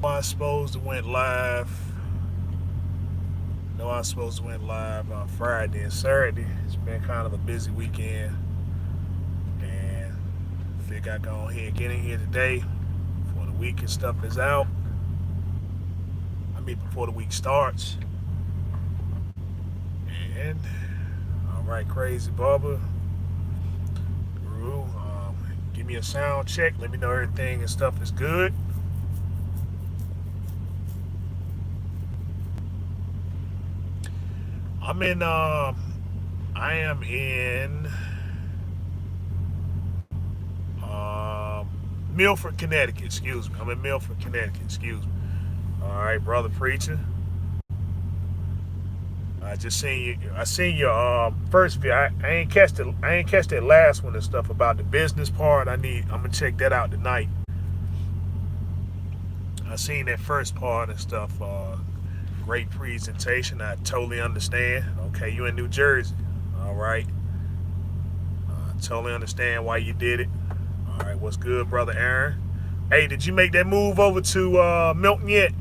I supposed to went live. No, I supposed to went live on Friday and Saturday. It's been kind of a busy weekend, and I think I go ahead and get in here today before the week and stuff is out. I mean, before the week starts. And all right, Crazy Bubba, Guru, give me a sound check. Let me know everything and stuff is good. I'm in. I am in um, Milford, Connecticut. Excuse me. I'm in Milford, Connecticut. Excuse me. All right, brother preacher. I just seen you. I seen your first video. I ain't catch the. I ain't catch that last one and stuff about the business part. I'm gonna check that out tonight. I seen that first part and stuff. Great presentation. I totally understand. Okay, you in New Jersey. All right. Totally understand why you did it. All right, what's good, brother Aaron? Hey, did you make that move over to Milton yet?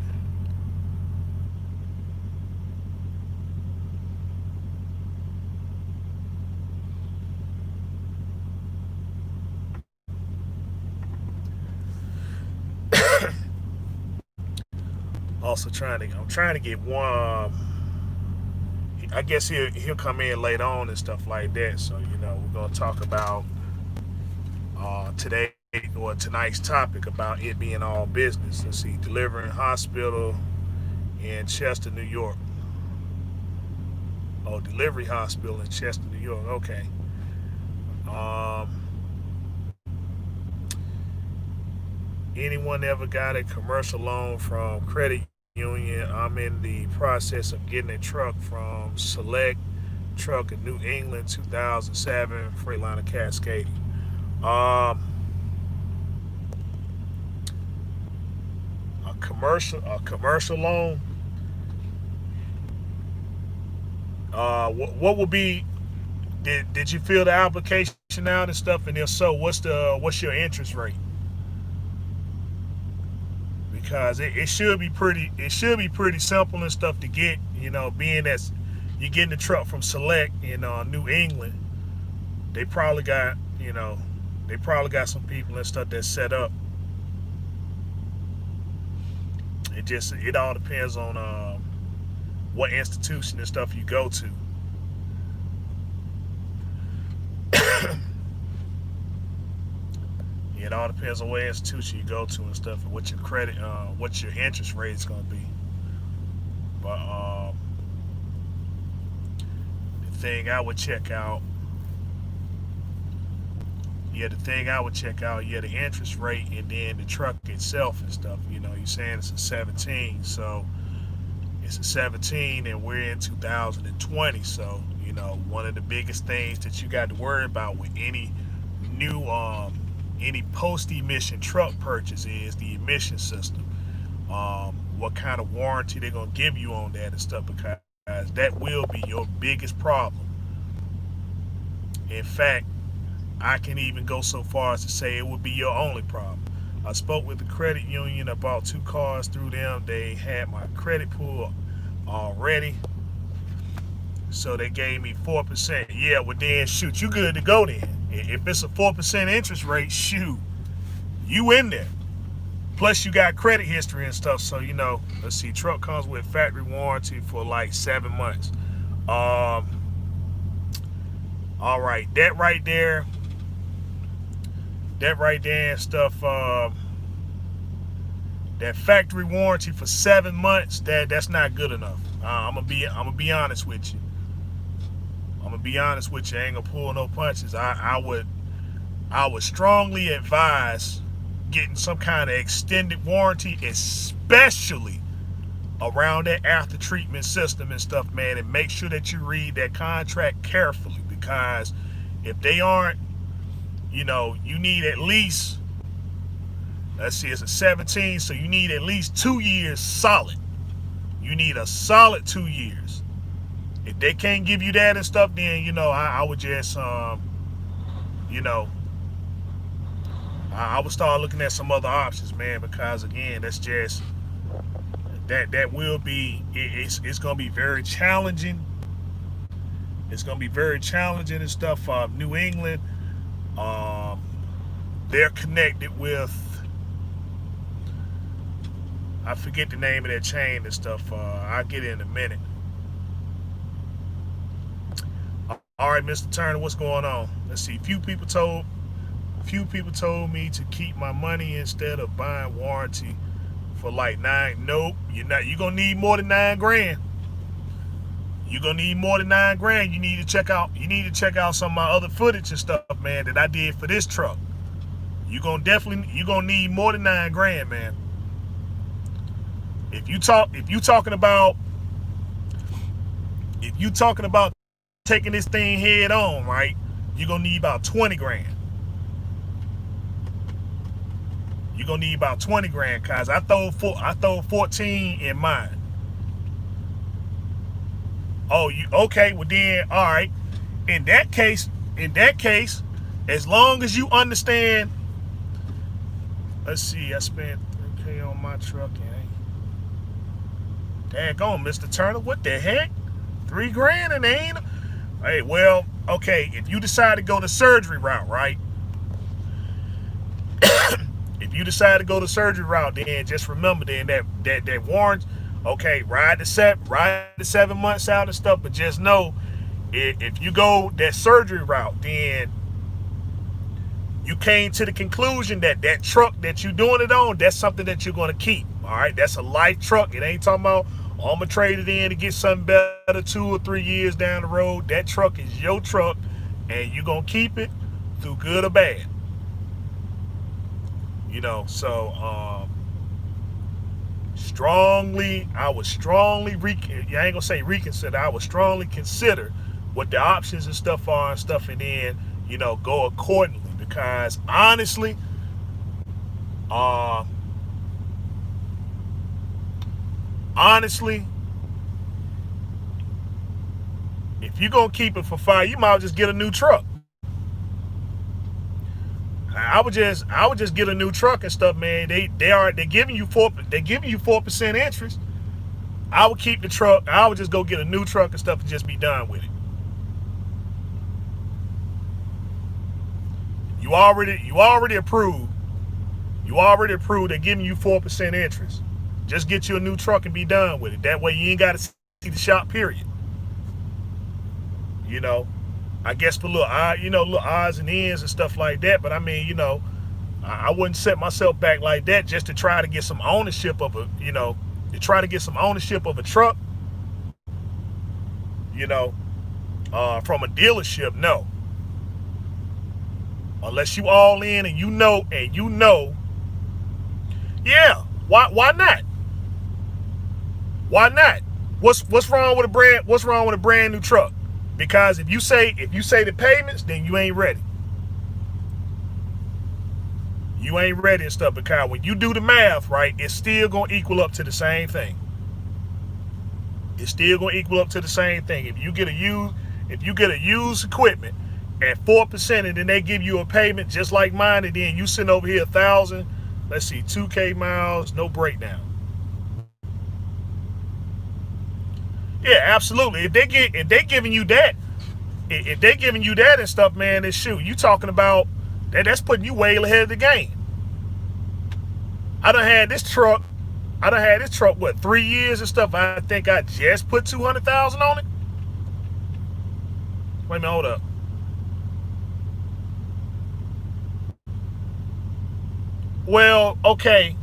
I'm trying to get one. I guess he'll come in later on and stuff like that. So we're gonna talk about today or tonight's topic about it being all business. Let's see, delivering hospital in Chester, New York. Oh, delivery hospital in Chester, New York. Okay. Um, Anyone ever got a commercial loan from credit union? I'm in the process of getting a truck from Select Truck in New England, 2007, Freightliner Cascade. Um, a commercial loan. What would be? Did you fill the application out and stuff? And if so, what's your interest rate? Because it should be pretty simple and stuff to get. Being that you're getting the truck from Select in New England, they probably got some people and stuff that's set up. It all depends on what institution and stuff you go to. It all depends on what institution you go to and stuff, and what your credit, what your interest rate is going to be. But the thing I would check out, the interest rate, and then the truck itself and stuff. You're saying it's a 17, so it's a 17, and we're in 2020. So one of the biggest things that you got to worry about with new any post emission truck purchase is the emission system. What kind of warranty they're gonna give you on that and stuff, because that will be your biggest problem. In fact, I can even go so far as to say it would be your only problem. I spoke with the credit union. I bought 2 cars through them. They had my credit pull already, so they gave me 4%. Yeah, well then shoot, you good to go then. If it's a 4% interest rate, shoot, you in there. Plus you got credit history and stuff. So let's see, truck comes with factory warranty for like 7 months. All right, that right there and stuff. That factory warranty for 7 months, that's not good enough. I'm gonna be honest with you. I ain't gonna pull no punches. I would strongly advise getting some kind of extended warranty, especially around that after treatment system and stuff, man. And make sure that you read that contract carefully, because if they aren't, you need at least, let's see, it's a 17, so you need at least 2 years solid. You need a solid 2 years. If they can't give you that and stuff, then I would just you know I would start looking at some other options, man. Because again, that's just that will be it's gonna be very challenging. It's gonna be very challenging and stuff. New England, um, they're connected with, I forget the name of that chain and stuff. I'll get it in a minute. All right, Mr. Turner, what's going on? Let's see. Few people told me to keep my money instead of buying warranty for like nine. Nope, you're not. You're gonna need more than 9 grand. You're gonna need more than 9 grand. You need to check out. You need to check out some of my other footage and stuff, man, that I did for this truck. You're gonna need more than 9 grand, man. If you talking about taking this thing head on, right? You're gonna need about 20 grand. You're gonna need about 20 grand, cause I throw 14 in mine. Oh, you okay? Well then, all right. In that case, as long as you understand. Let's see. I spent 3K on my truck. Daggone, Mr. Turner, what the heck? 3 grand and ain't. Hey, well, okay. If you decide to go the surgery route, right? If you decide to go the surgery route, then just remember then that warrant. Okay, ride the 7 months out and stuff, but just know if you go that surgery route, then you came to the conclusion that that truck that you're doing it on, that's something that you're going to keep. All right, that's a life truck. It ain't talking about, oh, I'm going to trade it in to get something better 2 or 3 years down the road. That truck is your truck, and you're going to keep it through good or bad. You know, so I would strongly reconsider. I would strongly consider what the options and stuff are and stuff, and then, you know, go accordingly. Because honestly, if you're gonna keep it for 5, you might as well just get a new truck. I would just get a new truck and stuff, man. They're giving you 4% interest. I would keep the truck. I would just go get a new truck and stuff and just be done with it. You already approved. You already approved. They're giving you 4% interest. Just get you a new truck and be done with it. That way you ain't got to see the shop, period. You know, I guess for little odds and ends and stuff like that. But I mean, you know, I wouldn't set myself back like that just to try to get some ownership of a truck, you know, from a dealership. No. Unless you all in and you know, yeah, why not? Why not? What's wrong with a brand new truck? Because if you say the payments, then you ain't ready. You ain't ready and stuff, because when you do the math, right, it's still gonna equal up to the same thing. It's still gonna equal up to the same thing. If you get a used equipment at 4%, and then they give you a payment just like mine, and then you send over here 1,000, let's see, 2K miles, no breakdown. Yeah, absolutely. If they giving you that and stuff, man, then shoot, you talking about that's putting you way ahead of the game. I done had this truck, what, 3 years and stuff. I think I just put 200,000 on it. Wait a minute, hold up. Well, okay.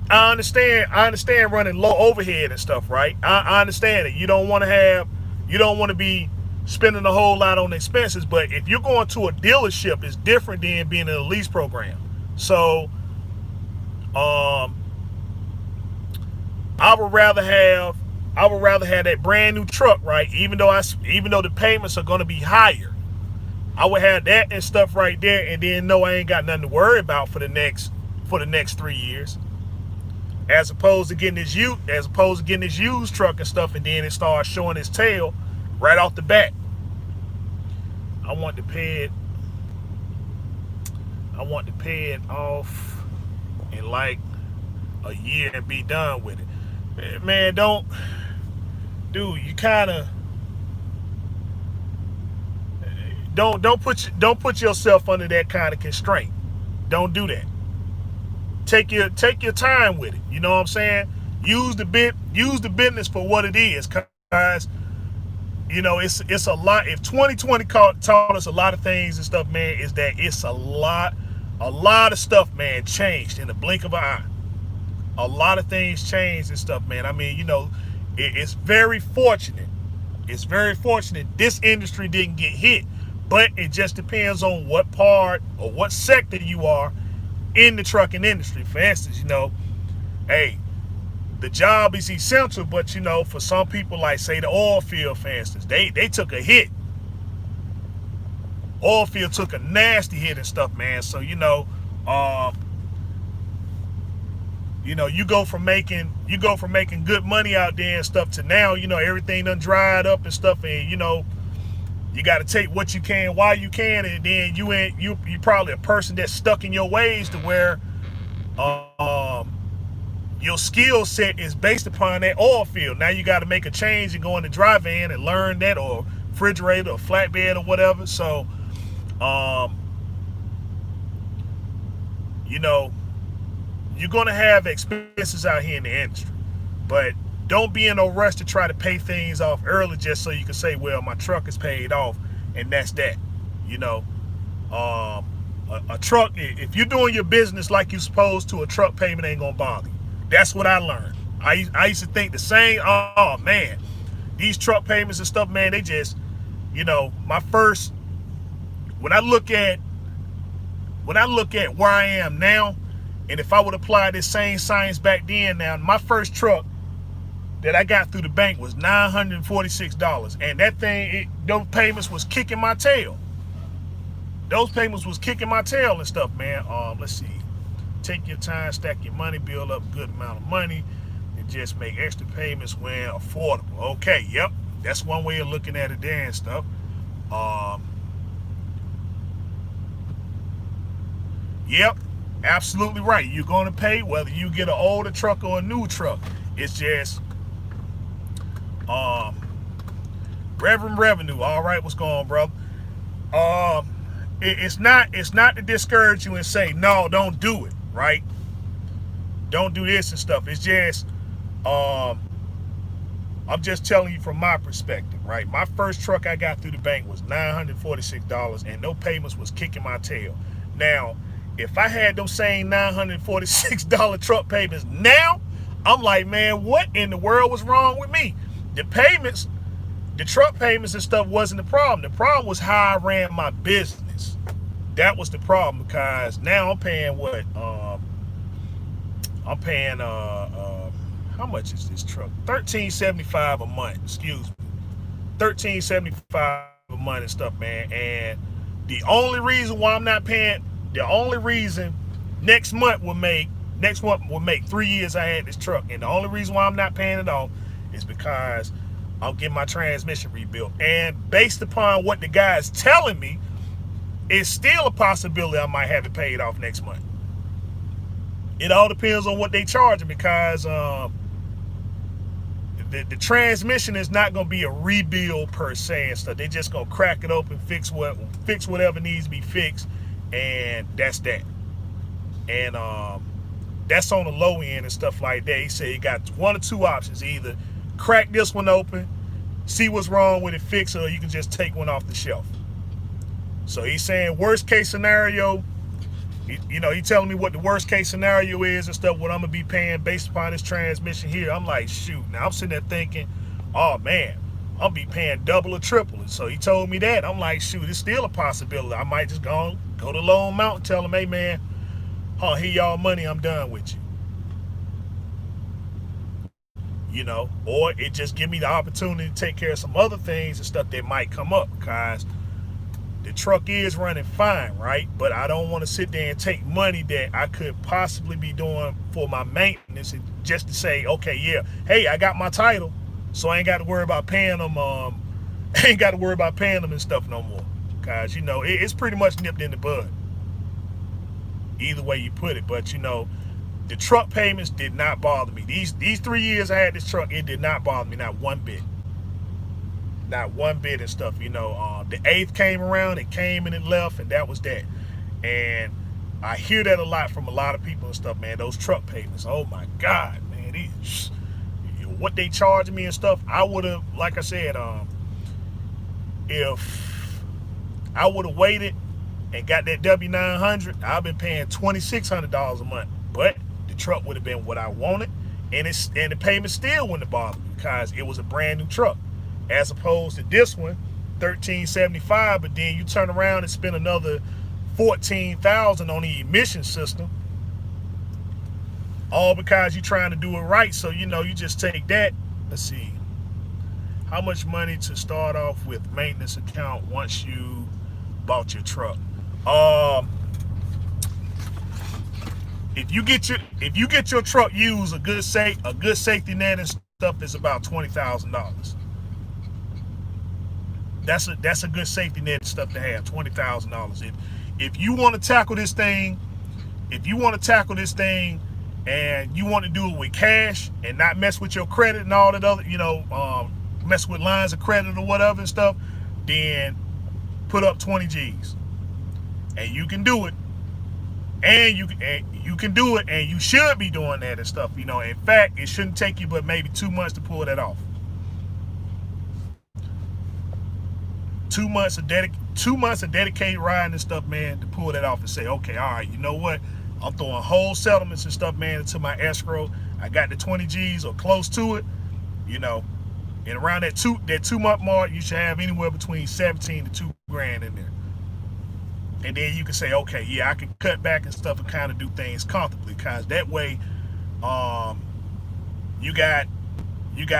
I understand running low overhead and stuff, right? I understand it. You don't want to be spending a whole lot on expenses, but if you're going to a dealership, it's different than being in a lease program. So, I would rather have that brand new truck, right? Even though the payments are going to be higher, I would have that and stuff right there, and then know I ain't got nothing to worry about for the next 3 years. As opposed to getting this used truck and stuff, and then it starts showing its tail right off the bat. I want to pay it off in like a year and be done with it. Man, dude. You kind of don't put yourself under that kind of constraint. Don't do that. Take your time with it. You know what I'm saying? Use the business for what it is, guys. You know, it's a lot. If 2020 taught us a lot of things and stuff, man, is that it's a lot of stuff, man, changed in the blink of an eye. A lot of things changed and stuff, man. I mean, you know, it's very fortunate. It's very fortunate this industry didn't get hit, but it just depends on what part or what sector you are in the trucking industry. For instance, you know, hey, the job is essential, but you know, for some people, like say the oil field, for instance, they took a hit. Oil field took a nasty hit and stuff, man. So you go from making good money out there and stuff to now, you know, everything done dried up and stuff, and you know, you got to take what you can while you can, and then you probably a person that's stuck in your ways to where your skill set is based upon that oil field. Now you got to make a change and go in the dry van and learn that, or refrigerator or flatbed or whatever. So you know, you're going to have expenses out here in the industry, but don't be in no rush to try to pay things off early just so you can say, well, my truck is paid off and that's that. You know, a truck, if you're doing your business like you're supposed to, a truck payment ain't going to bother you. That's what I learned. I used to think the same. Oh man, these truck payments and stuff, man, they just, you know, when I look at where I am now, and if I would apply this same science back then, now my first truck that I got through the bank was $946, and that thing, those payments was kicking my tail. Those payments was kicking my tail and stuff, man. Let's see. Take your time, stack your money, build up a good amount of money, and just make extra payments when affordable. Okay, yep, that's one way of looking at it there and stuff. Yep, absolutely right. You're going to pay whether you get an older truck or a new truck. It's just Reverend Revenue. All right, what's going on, brother? It's not to discourage you and say no, don't do it, right? Don't do this and stuff. It's just I'm just telling you from my perspective, right? My first truck I got through the bank was $946, and no payments was kicking my tail. Now, if I had those same $946 truck payments now, I'm like, man, what in the world was wrong with me? The truck payments and stuff wasn't the problem. The problem was how I ran my business. That was the problem, because now I'm paying what? I'm paying how much is this truck? $13.75 a month. Excuse me, $13.75 a month and stuff, man. And the only reason why I'm not paying, next month will make 3 years I had this truck, and the only reason why I'm not paying it off is because I'm getting my transmission rebuilt. And based upon what the guy's telling me, it's still a possibility I might have it paid off next month. It all depends on what they charging, because the transmission is not going to be a rebuild per se and stuff. They're just going to crack it open, fix whatever needs to be fixed, and that's that. And that's on the low end and stuff like that. He said you got one or two options: either crack this one open, see what's wrong with it, fix it, or you can just take one off the shelf. So he's saying worst case scenario, he's telling me what the worst case scenario is and stuff, what I'm gonna be paying based upon this transmission here. I'm like, shoot. Now I'm sitting there thinking, oh man, I'll be paying double or triple. And so he told me that. I'm like, shoot, it's still a possibility. I might just go to Lone Mountain, tell him, hey man, here y'all money, I'm done with you. Or it just give me the opportunity to take care of some other things and stuff that might come up, because the truck is running fine, right? But I don't want to sit there and take money that I could possibly be doing for my maintenance, and just to say, okay, yeah, hey, I got my title, so I ain't got to worry about paying them. And stuff no more, because it's pretty much nipped in the bud. Either way you put it, but The truck payments did not bother me. These 3 years I had this truck, it did not bother me, not one bit. Not one bit and stuff. The eighth came around, it came and it left, and that was that. And I hear that a lot from a lot of people and stuff, man. Those truck payments, oh my God, man, what they charging me and stuff. I would have, like I said, if I would have waited and got that W900, I've been paying $2,600 a month. But the truck would have been what I wanted, and the payment still wouldn't have bothered me because it was a brand new truck, as opposed to this one, $1,375. But then you turn around and spend another $14,000 on the emission system, all because you're trying to do it right. So you just take that. Let's see, how much money to start off with maintenance account once you bought your truck. If you get your truck used, a good safety net and stuff is about $20,000. That's a good safety net and stuff to have, $20,000. If you want to tackle this thing, and you want to do it with cash and not mess with your credit and all that other, mess with lines of credit or whatever and stuff, then put up 20 G's. And you can do it. And you can do it, and you should be doing that and stuff. In fact, it shouldn't take you but maybe 2 months to pull that off. 2 months of dedicated riding and stuff, man, to pull that off and say, okay, all right, you know what? I'm throwing whole settlements and stuff, man, into my escrow. I got the 20 G's or close to it, and around that 2 month mark, you should have anywhere between 17 to 2 grand in there. And then you can say, okay, yeah, I can cut back and stuff and kind of do things comfortably, because that way, you got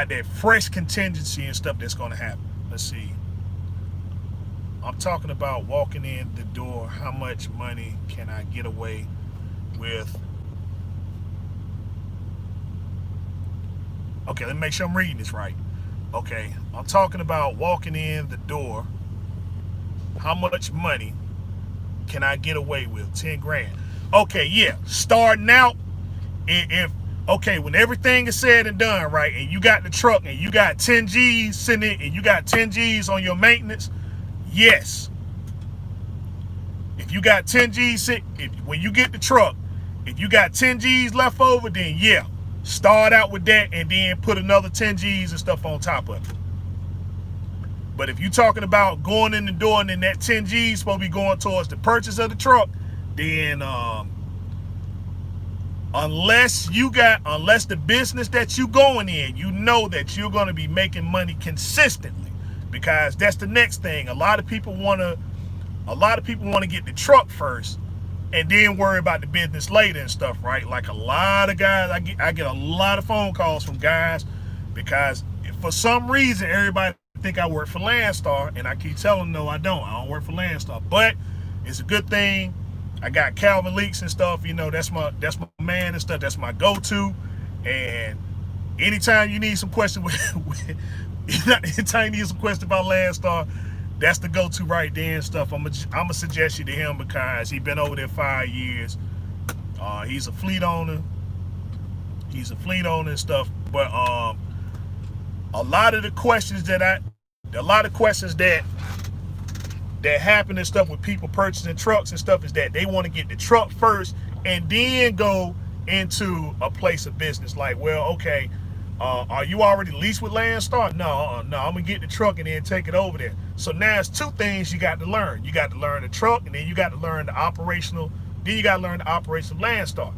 that fresh contingency and stuff that's going to happen. Let's see. I'm talking about walking in the door. How much money can I get away with? Okay, let me make sure I'm reading this right. Okay, I'm talking about walking in the door. How much money can I get away with? 10 grand. Okay, yeah. Starting out, when everything is said and done, right, and you got the truck and you got 10 G's sitting and you got 10 G's on your maintenance, yes. If you got 10 G's, when you get the truck, if you got 10 G's left over, then yeah, start out with that and then put another 10 G's and stuff on top of it. But if you're talking about going in the door and then that 10 G's supposed to be going towards the purchase of the truck, then unless the business that you going in, that you're going to be making money consistently, because that's the next thing. A lot of people want to get the truck first and then worry about the business later and stuff, right? Like a lot of guys, I get a lot of phone calls from guys because for some reason everybody think I work for Landstar, and I keep telling them no, I don't work for Landstar, but it's a good thing. I got Calvin Leaks and stuff, that's my man and stuff, that's my go-to. And anytime you need some question anytime you need some question about Landstar, that's the go-to right there and stuff. I'm gonna suggest you to him because he's been over there 5 years. He's a fleet owner and stuff. But a lot of questions that happen and stuff with people purchasing trucks and stuff is that they want to get the truck first and then go into a place of business. Like, well, okay, are you already leased with Landstar? No, I'm gonna get the truck and then take it over there. So now it's two things you got to learn. You got to learn the truck, and then you got to learn the operational. Then you got to learn the operation of Landstar.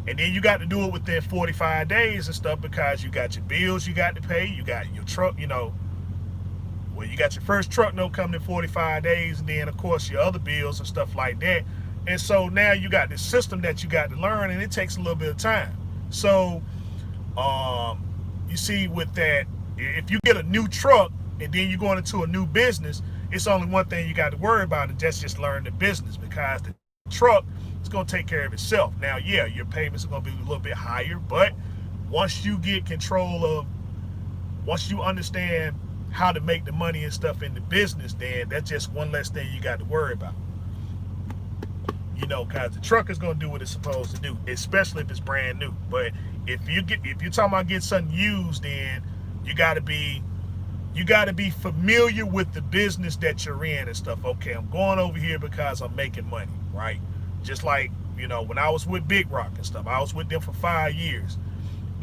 And then you got to do it within 45 days and stuff, because you got your bills you got to pay. You got your truck, you got your first truck note coming in 45 days, and then of course your other bills and stuff like that. And so now you got this system that you got to learn, and it takes a little bit of time. So you see with that, if you get a new truck and then you're going into a new business, it's only one thing you got to worry about, and that's just learn the business, because the truck is going to take care of itself. Now, yeah, your payments are going to be a little bit higher, but once you get once you understand how to make the money and stuff in the business, then that's just one less thing you got to worry about. You know, cause the truck is gonna do what it's supposed to do, especially if it's brand new. But if you're talking about getting something used, then you gotta be familiar with the business that you're in and stuff. Okay, I'm going over here because I'm making money, right? Just like, you know, when I was with Big Rock and stuff, I was with them for 5 years,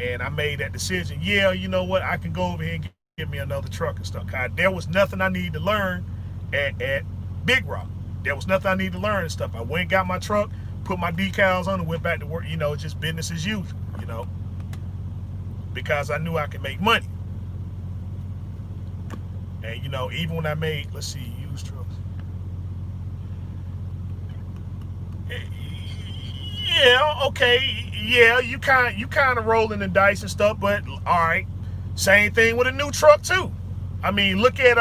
and I made that decision. Yeah, you know what? I can go over here and get me another truck and stuff. Cause there was nothing I needed to learn at Big Rock. There was nothing I needed to learn and stuff. I went and got my truck, put my decals on, and went back to work. You know, just business as usual. You know, because I knew I could make money. And you know, even when I made, let's see, used trucks. Yeah, okay, yeah, you kind of rolling the dice and stuff, but all right, same thing with a new truck too. I mean, look at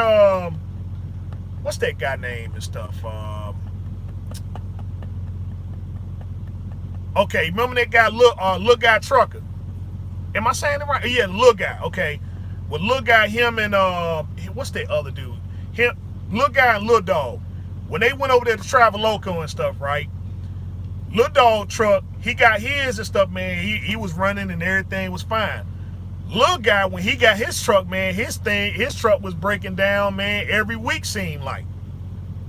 what's that guy name and stuff? Okay, remember that guy, Lil Guy Trucker? Am I saying it right? Yeah, Lil Guy. Okay, well, Lil Guy, him and what's that other dude? Him, Lil Guy and Lil Dog. When they went over there to Travel Loco and stuff, right? Lil Dog truck, he got his and stuff, man. He was running and everything was fine. Lil Guy, when he got his truck, man, his truck was breaking down, man, every week seemed like.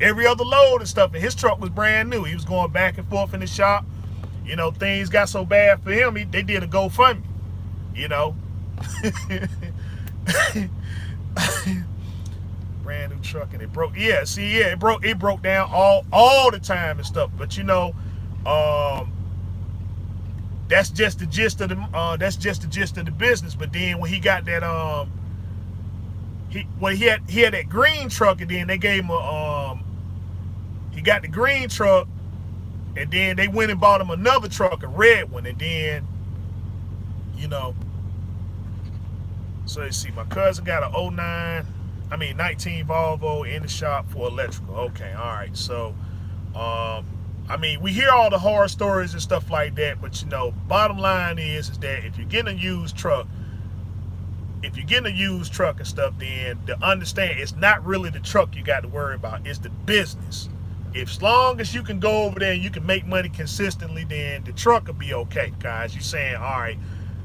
Every other load and stuff, and his truck was brand new. He was going back and forth in the shop. You know, things got so bad for him, they did a GoFundMe, you know. Brand new truck, and it broke. Yeah, see, yeah, it broke down all the time and stuff. But you know, that's just the gist of the business. But then when he got that he had that green truck, and then they gave him he got the green truck, and then they went and bought him another truck, a red one, and then, you know. So you see, my cousin got a 19 Volvo in the shop for electrical. Okay, all right. So, I mean, we hear all the horror stories and stuff like that, but you know, bottom line is that if you're getting a used truck, and stuff, then to understand it's not really the truck you got to worry about, it's the business. As long as you can go over there and you can make money consistently, then the truck will be okay, guys. You're saying, all right,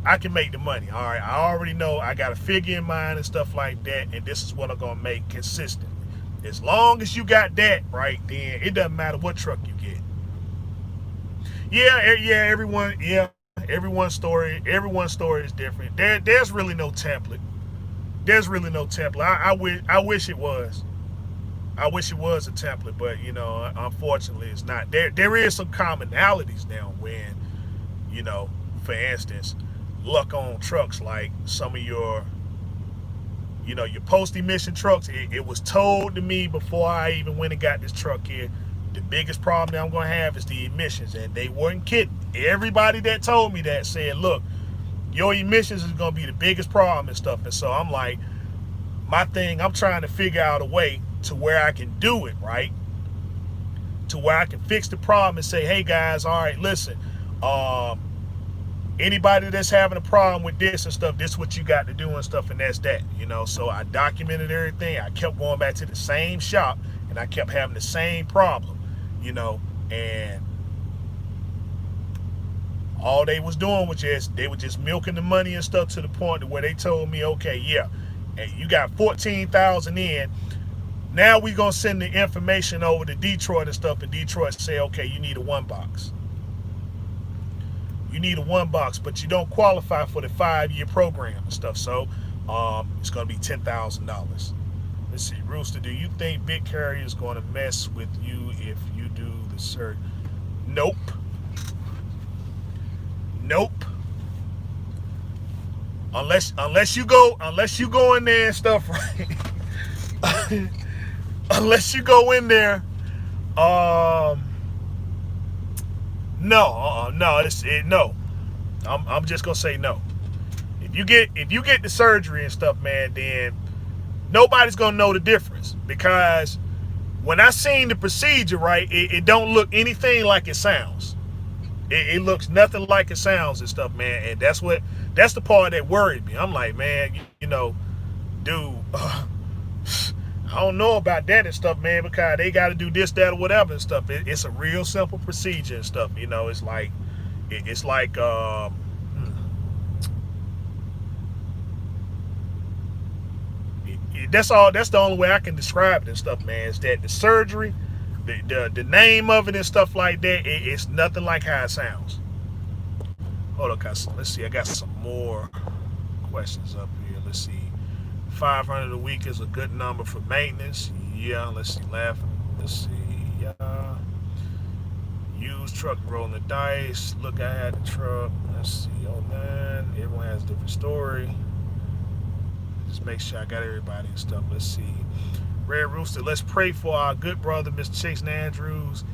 I can make the money. All right, I already know I got a figure in mind and stuff like that, and this is what I'm going to make consistently. As long as you got that, right, then it doesn't matter what truck you get. Everyone's story is different. There's really no template. I wish it was. I wish it was a template, but you know, unfortunately, it's not. There is some commonalities now when, you know, for instance, luck on trucks, like some of your, you know, your post-emission trucks. It was told to me before I even went and got this truck here, the biggest problem that I'm going to have is the emissions, and they weren't kidding. Everybody that told me that said, look, your emissions is going to be the biggest problem and stuff. And so I'm like, I'm trying to figure out a way to where I can do it, right? To where I can fix the problem and say, hey guys, all right, listen, anybody that's having a problem with this and stuff, this is what you got to do and stuff, and that's that, you know. So I documented everything. I kept going back to the same shop, and I kept having the same problem, you know, and all they was doing was they were just milking the money and stuff to the point to where they told me, okay, yeah, and you got 14,000 in. Now we gonna send the information over to Detroit and stuff, and Detroit say, okay, you need a 1 box. You need a 1 box, but you don't qualify for the 5-year program and stuff. So it's gonna be $10,000. Let's see, Rooster, do you think Big Carrier is gonna mess with you if you do the search? Nope. Unless you go in there and stuff, right? Unless you go in there, no. I'm just gonna say no. If you get the surgery and stuff, man, then nobody's gonna know the difference, because when I seen the procedure, right, it don't look anything like it sounds. It looks nothing like it sounds and stuff, man. And that's the part that worried me. I'm like, man, you know, dude, I don't know about that and stuff, man, because they got to do this, that, or whatever and stuff. It's a real simple procedure and stuff. You know, it's like that's all. That's the only way I can describe it and stuff, man. Is that the surgery, the name of it and stuff like that, it's nothing like how it sounds. Hold on, guys. Let's see. I got some more questions up here. Let's see. 500 a week is a good number for maintenance. Yeah. Let's see. Left. Let's see. Yeah. Use truck rolling the dice. Look, I had the truck. Let's see. Oh man, everyone has a different story. Just make sure I got everybody and stuff. Let's see. Red Rooster, let's pray for our good brother, Mr. Chase Andrews.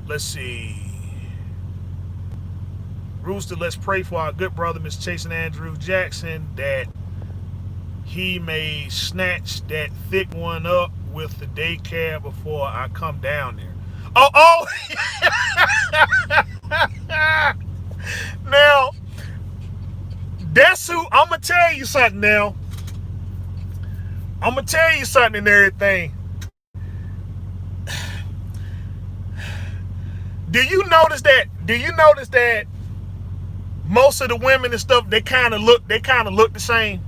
Let's see. Rooster, let's pray for our good brother, Mr. Chase Andrews Jackson, that he may snatch that thick one up with the daycare before I come down there. Oh. Now, that's who. I'm going to tell you something now. I'm going to tell you something and everything. Do you notice that most of the women and stuff, they kind of look the same?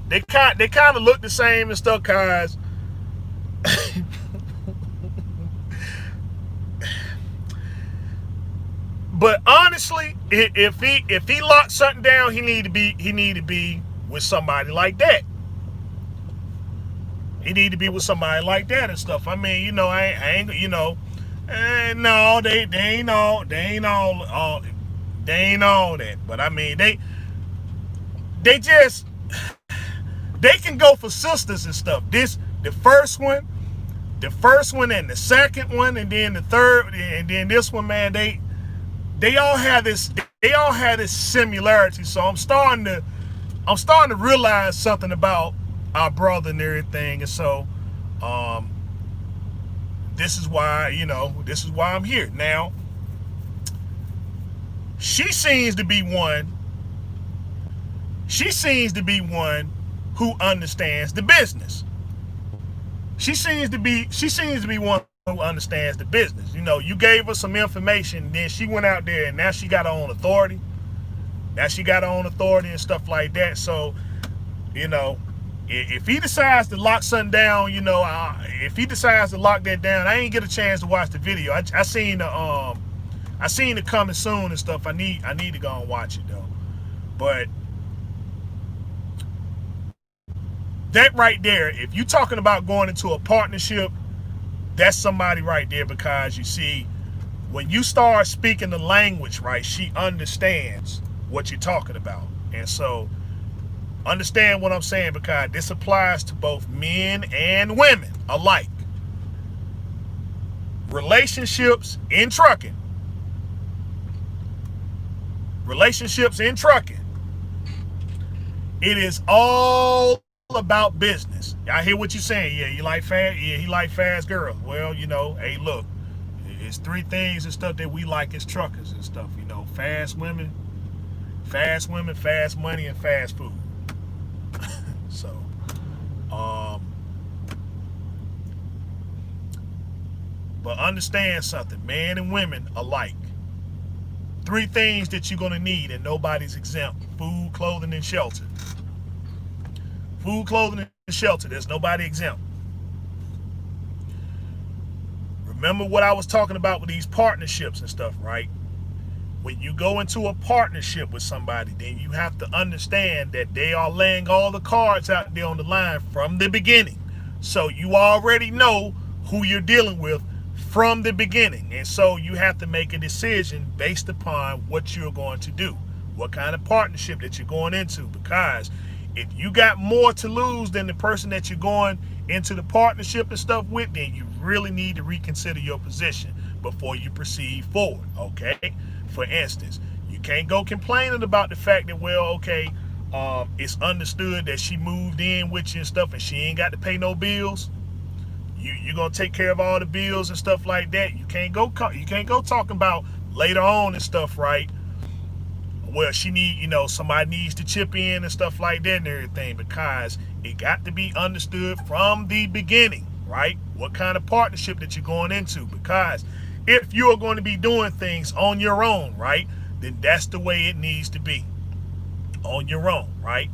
They kind of look the same and stuff, cause but honestly, if he locked something down, he need to be with somebody like that. He need to be with somebody like that and stuff. I mean, you know, I ain't, you know, no, they ain't all that. But I mean, they can go for sisters and stuff. The first one and the second one, and then the third, and then this one, man, they all have this similarity. So I'm starting to realize something about our brother and everything. And so this is why I'm here. Now, she seems to be one who understands the business. She seems to be one who understands the business. You know, you gave her some information, then she went out there and now she got her own authority. And stuff like that. So, you know, if he decides to lock something down, you know, if he decides to lock that down, I ain't get a chance to watch the video. I seen the coming soon and stuff. I need to go and watch it though. But that right there, if you're talking about going into a partnership, that's somebody right there, because you see, when you start speaking the language, right, she understands what you're talking about. And so understand what I'm saying, because this applies to both men and women alike. Relationships in trucking. It is all about business. I hear what you're saying. Yeah, you like fast. Yeah, he like fast girls. Well, you know, hey, look, it's three things and stuff that we like as truckers and stuff. You know, fast women, fast money, and fast food. So, but understand something, men and women alike. Three things that you're gonna need, and nobody's exempt: food, clothing, and shelter. Food, clothing, and shelter. There's nobody exempt. Remember what I was talking about with these partnerships and stuff, right? When you go into a partnership with somebody, then you have to understand that they are laying all the cards out there on the line from the beginning. So you already know who you're dealing with from the beginning. And so you have to make a decision based upon what you're going to do, what kind of partnership that you're going into. Because if you got more to lose than the person that you're going into the partnership and stuff with, then you really need to reconsider your position before you proceed forward, okay? For instance, you can't go complaining about the fact that, well, okay, it's understood that she moved in with you and stuff and she ain't got to pay no bills. You're gonna take care of all the bills and stuff like that. You can't go talking about later on and stuff, right? well, she need, somebody needs to chip in and stuff like that and everything, because it got to be understood from the beginning, right? What kind of partnership that you're going into, because if you're going to be doing things on your own, right, then that's the way it needs to be, on your own, right?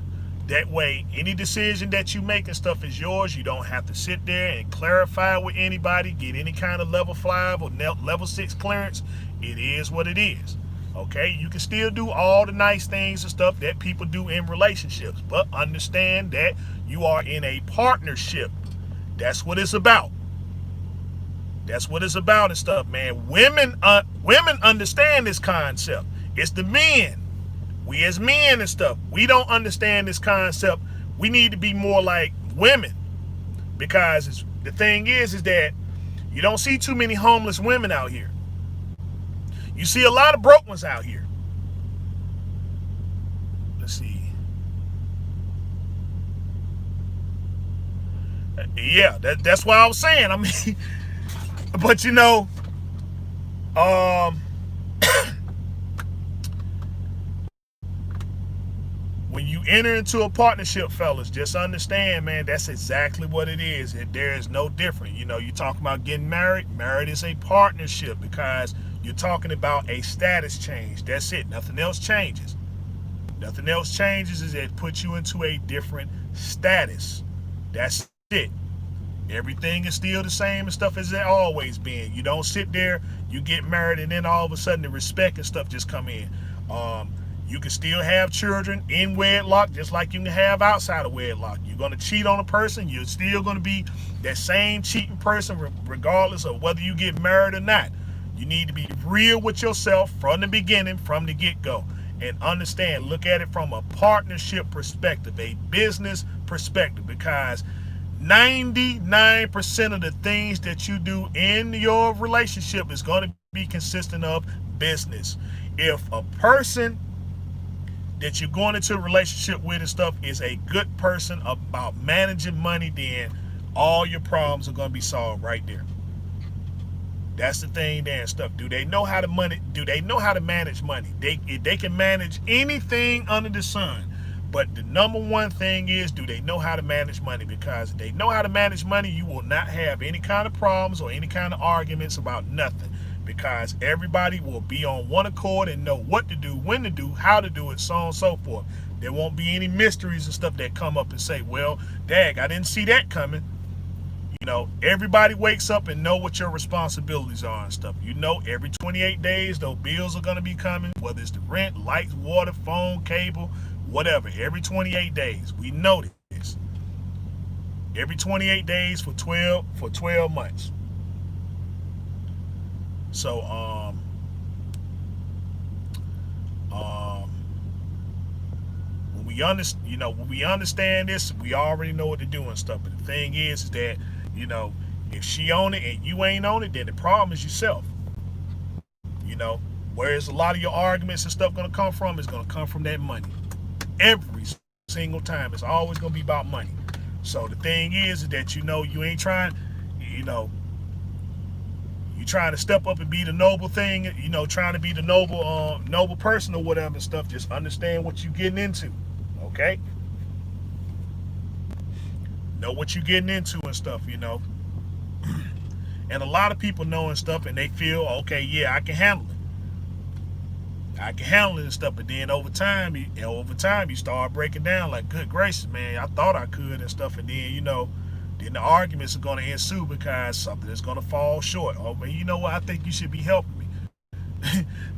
That way, any decision that you make and stuff is yours. You don't have to sit there and clarify with anybody, get any kind of level 5 or level 6 clearance. It is what it is. Okay, you can still do all the nice things and stuff that people do in relationships, but understand that you are in a partnership. That's what it's about. That's what it's about and stuff, man. Women understand this concept. It's the men. We as men and stuff, we don't understand this concept. We need to be more like women, because the thing is that you don't see too many homeless women out here. You see a lot of broke ones out here. Let's see. Yeah, that's what I was saying. I mean, but when you enter into a partnership, fellas, just understand, man, that's exactly what it is. There is no different. You talking about getting married. Married is a partnership, because you're talking about a status change. That's it. Nothing else changes. Nothing else changes is it puts you into a different status. That's it. Everything is still the same and stuff as it always been. You don't sit there, you get married, and then all of a sudden the respect and stuff just come in. You can still have children in wedlock, just like you can have outside of wedlock. You're going to cheat on a person, you're still going to be that same cheating person regardless of whether you get married or not. You need to be real with yourself from the beginning, from the get-go, and understand, look at it from a partnership perspective, a business perspective, because 99% of the things that you do in your relationship is going to be consistent of business. If a person that you're going into a relationship with and stuff is a good person about managing money, then all your problems are going to be solved right there. That's the thing there and stuff. Do they know how to manage money? They can manage anything under the sun. But the number one thing is, do they know how to manage money? Because if they know how to manage money, you will not have any kind of problems or any kind of arguments about nothing. Because everybody will be on one accord and know what to do, when to do, how to do it, so on and so forth. There won't be any mysteries and stuff that come up and say, well, dag, I didn't see that coming. Everybody wakes up and know what your responsibilities are and stuff. Every 28 days, those bills are going to be coming, whether it's the rent, lights, water, phone, cable, whatever. Every 28 days. We know this. Every 28 days for 12 months. So, when we understand this, we already know what to do and stuff. But the thing is that, if she on it and you ain't on it, then the problem is yourself. Whereas a lot of your arguments and stuff gonna come from is gonna come from that money. Every single time, it's always gonna be about money. So the thing is that you ain't trying, you trying to step up and be the noble thing, trying to be the noble person or whatever and stuff. Just understand what you getting into, okay? Know what you getting into and stuff, And a lot of people know and stuff, and they feel, okay, yeah, I can handle it. I can handle it and stuff, but then over time you start breaking down like, good gracious, man, I thought I could and stuff, and then, then the arguments are going to ensue because something is going to fall short. Oh, man, you know what? I think you should be helping me.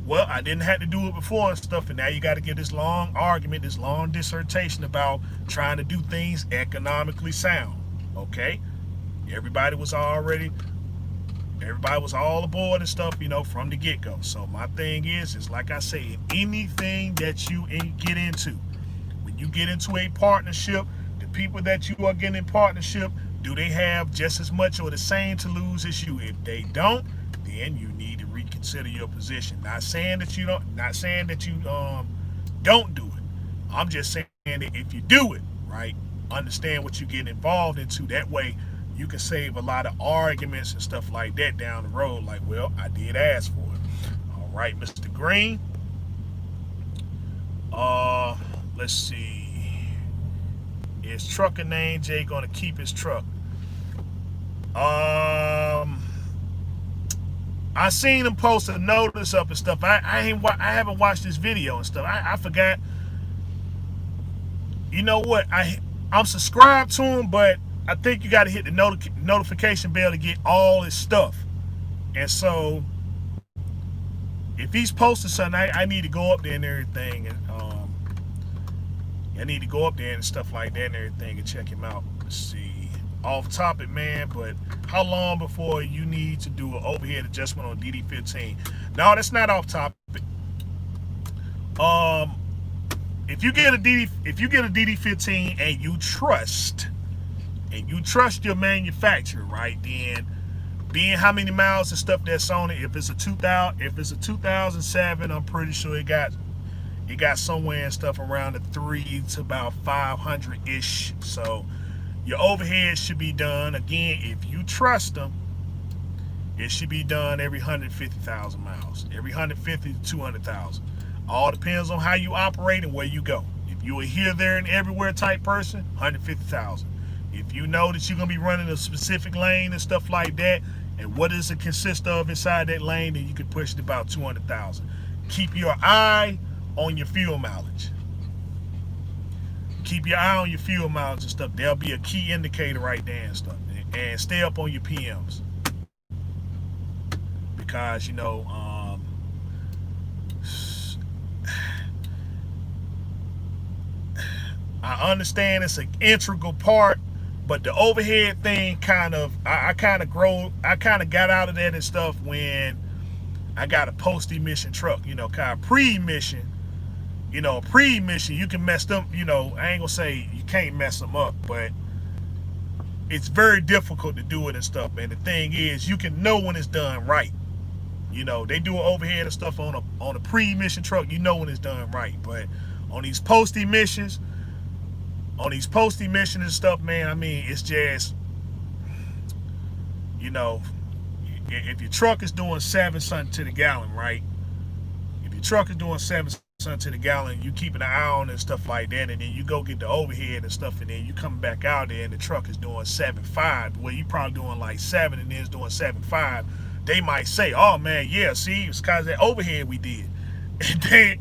Well, I didn't have to do it before and stuff, and now you got to get this long argument, this long dissertation about trying to do things economically sound. Okay? Everybody was all aboard and stuff, from the get-go. So my thing is like I say, anything that you get into, when you get into a partnership, the people that you are getting in partnership, do they have just as much or the same to lose as you? If they don't, then you need to reconsider your position. Not saying that you don't do it. I'm just saying that if you do it, right, understand what you get involved into. That way you can save a lot of arguments and stuff like that down the road. Like, well, I did ask for it. All right, Mr. Green. Uh, let's see. Is trucker named Jay gonna keep his truck? Um, I seen him post a notice up and stuff. I haven't watched this video and stuff. I forgot. You know what? I'm subscribed to him, but I think you got to hit the notification bell to get all his stuff. And so, if he's posting something, I need to go up there and everything, and I need to go up there and stuff like that and everything and check him out. Let's see. Off topic, man, but how long before you need to do an overhead adjustment on DD15? No, that's not off topic. If you get a DD15 and you trust your manufacturer, right? Then, being how many miles and stuff that's on it, if it's a 2007, I'm pretty sure it got somewhere and stuff around the 3 to about 500 ish. So your overhead should be done, again, if you trust them, it should be done every 150,000 miles, every 150 to 200,000. All depends on how you operate and where you go. If you're a here, there, and everywhere type person, 150,000. If you know that you're gonna be running a specific lane and stuff like that, and what does it consist of inside that lane, then you can push it about 200,000. Keep your eye on your fuel mileage. Keep your eye on your fuel mileage and stuff. There'll be a key indicator right there and stuff. And stay up on your PMs. Because, you know, I understand it's an integral part, but the overhead thing I kind of got out of that and stuff when I got a post-emission truck, you know, kind of pre-emission. You know, pre-emission, you can mess them, you know, I ain't gonna say you can't mess them up, but it's very difficult to do it and stuff. And the thing is, you can know when it's done right. You know, they do an overhead and stuff on a pre-emission truck, you know when it's done right. But on these post-emissions, and stuff, man, I mean, it's just, you know, if your truck is doing 7 something to the gallon, right? If your truck is doing 7 something to the gallon, you keep an eye on and stuff like that, and then you go get the overhead and stuff, and then you come back out there and the truck is doing 7.5, well, you probably doing like 7 and then it's doing 7.5. They might say, oh man, yeah, see, it's because of that overhead we did. And they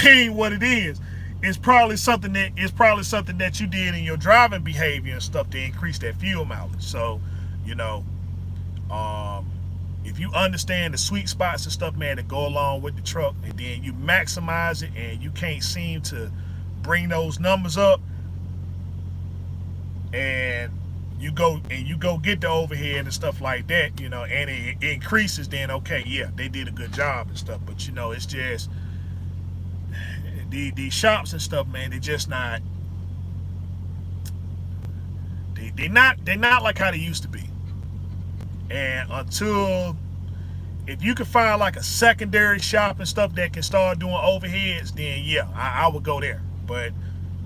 ain't what it is. It's probably something that you did in your driving behavior and stuff to increase that fuel mileage. So, you know, if you understand the sweet spots and stuff, man, that go along with the truck, and then you maximize it, and you can't seem to bring those numbers up, and you go get the overhead and stuff like that, you know, and it increases, then okay, yeah, they did a good job and stuff. But you know, it's just these shops and stuff, man, they're just not. They're not like how they used to be. And if you can find like a secondary shop and stuff that can start doing overheads, then yeah, I would go there. But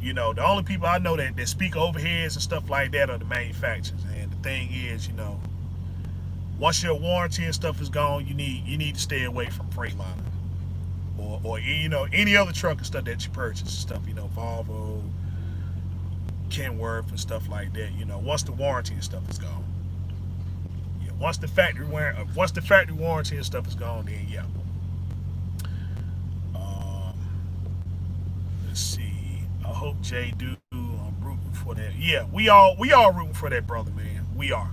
you know, the only people I know that speak overheads and stuff like that are the manufacturers. And the thing is, you know, once your warranty and stuff is gone, you need to stay away from Freightliner or you know, any other truck and stuff that you purchase and stuff. You know, Volvo, Kenworth and stuff like that. You know, once the warranty and stuff is gone. Once the factory warranty and stuff is gone, then yeah. Let's see. I hope Jay do. I'm rooting for that. Yeah, we all rooting for that brother, man. We are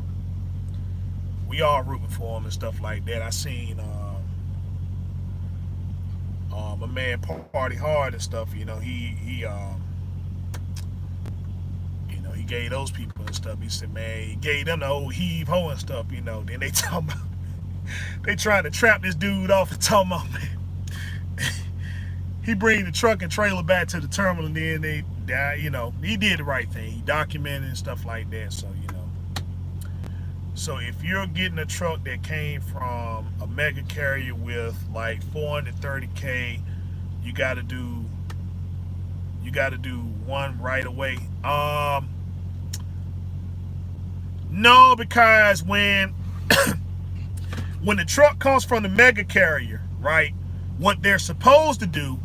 rooting for him and stuff like that. I seen my man Party Hard and stuff. You know, he gave those people and stuff. He said, man, he gave them the old heave ho and stuff, you know. Then they talking about, they trying to trap this dude off and talking about, man, he bring the truck and trailer back to the terminal, and then you know, he did the right thing. He documented and stuff like that. So, you know, so if you're getting a truck that came from a mega carrier with like 430K, you got to do one right away. No, because when the truck comes from the mega carrier, right, what they're supposed to do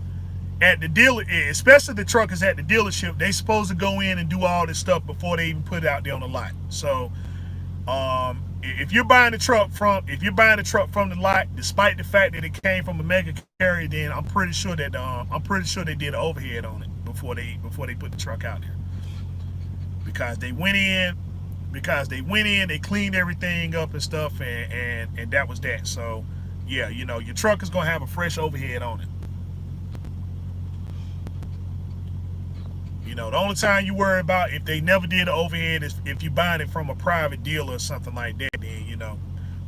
at the dealer, especially the truckers at the dealership, they supposed to go in and do all this stuff before they even put it out there on the lot. So if you're buying the truck from the lot, despite the fact that it came from a mega carrier, then I'm pretty sure that they did an overhead on it before they put the truck out there, because they went in, they cleaned everything up and stuff, and that was that. So yeah, you know, your truck is gonna have a fresh overhead on it. You know, the only time you worry about if they never did an overhead is if you're buying it from a private dealer or something like that. Then, you know,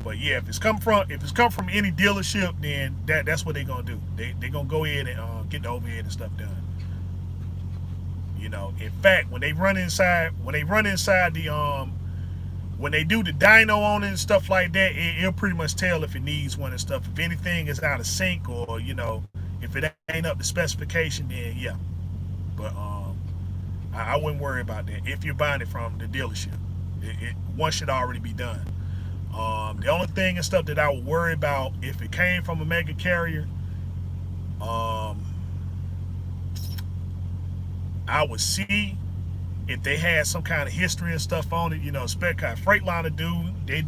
but yeah, if it's come from any dealership, then that's what they're gonna do. They're gonna go ahead and get the overhead and stuff done. You know, in fact, when they run inside the when they do the dyno on it and stuff like that, it'll pretty much tell if it needs one and stuff. If anything is out of sync, or, you know, if it ain't up to specification, then yeah. But I wouldn't worry about that if you're buying it from the dealership. One should already be done. The only thing and stuff that I would worry about if it came from a mega carrier, I would see if they had some kind of history and stuff on it. You know, Freightliner they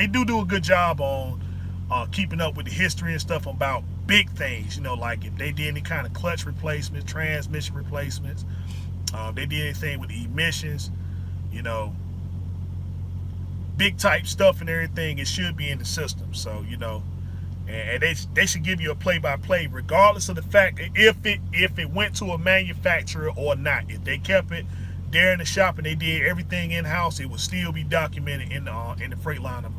do a good job on keeping up with the history and stuff about big things. You know, like if they did any kind of clutch replacements, transmission replacements, they did anything with the emissions, you know, big type stuff and everything, it should be in the system. So, you know, and they should give you a play-by-play regardless of the fact if it went to a manufacturer or not. If they kept it there in the shop and they did everything in-house, it would still be documented in the Freightliner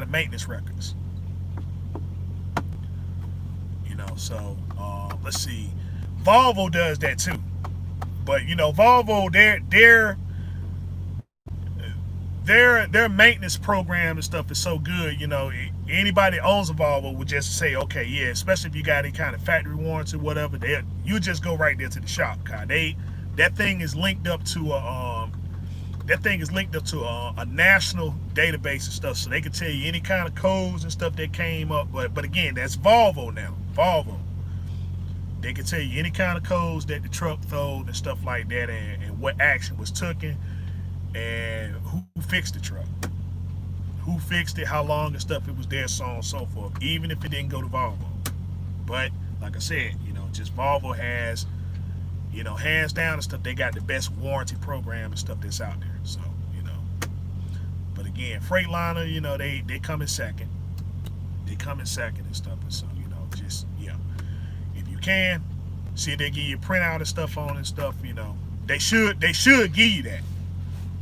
maintenance records. You know, so let's see, Volvo does that too. But, you know, Volvo, their maintenance program and stuff is so good. You know, anybody that owns a Volvo would just say, okay, yeah, especially if you got any kind of factory warranty or whatever, you just go right there to the shop. That thing is linked up to a national database and stuff, so they can tell you any kind of codes and stuff that came up. But again, that's Volvo now. Volvo. They can tell you any kind of codes that the truck throwed and stuff like that, and what action was taken, and who fixed the truck, who fixed it, how long and stuff it was there, so on and so forth, even if it didn't go to Volvo. But like I said, you know, just Volvo has, you know, hands down and stuff, they got the best warranty program and stuff that's out there. So, you know, but again, Freightliner, you know, they come in second. They come in second and stuff, and so, you know, just, yeah. Can see if they give you a printout and stuff on and stuff. You know, they should give you that,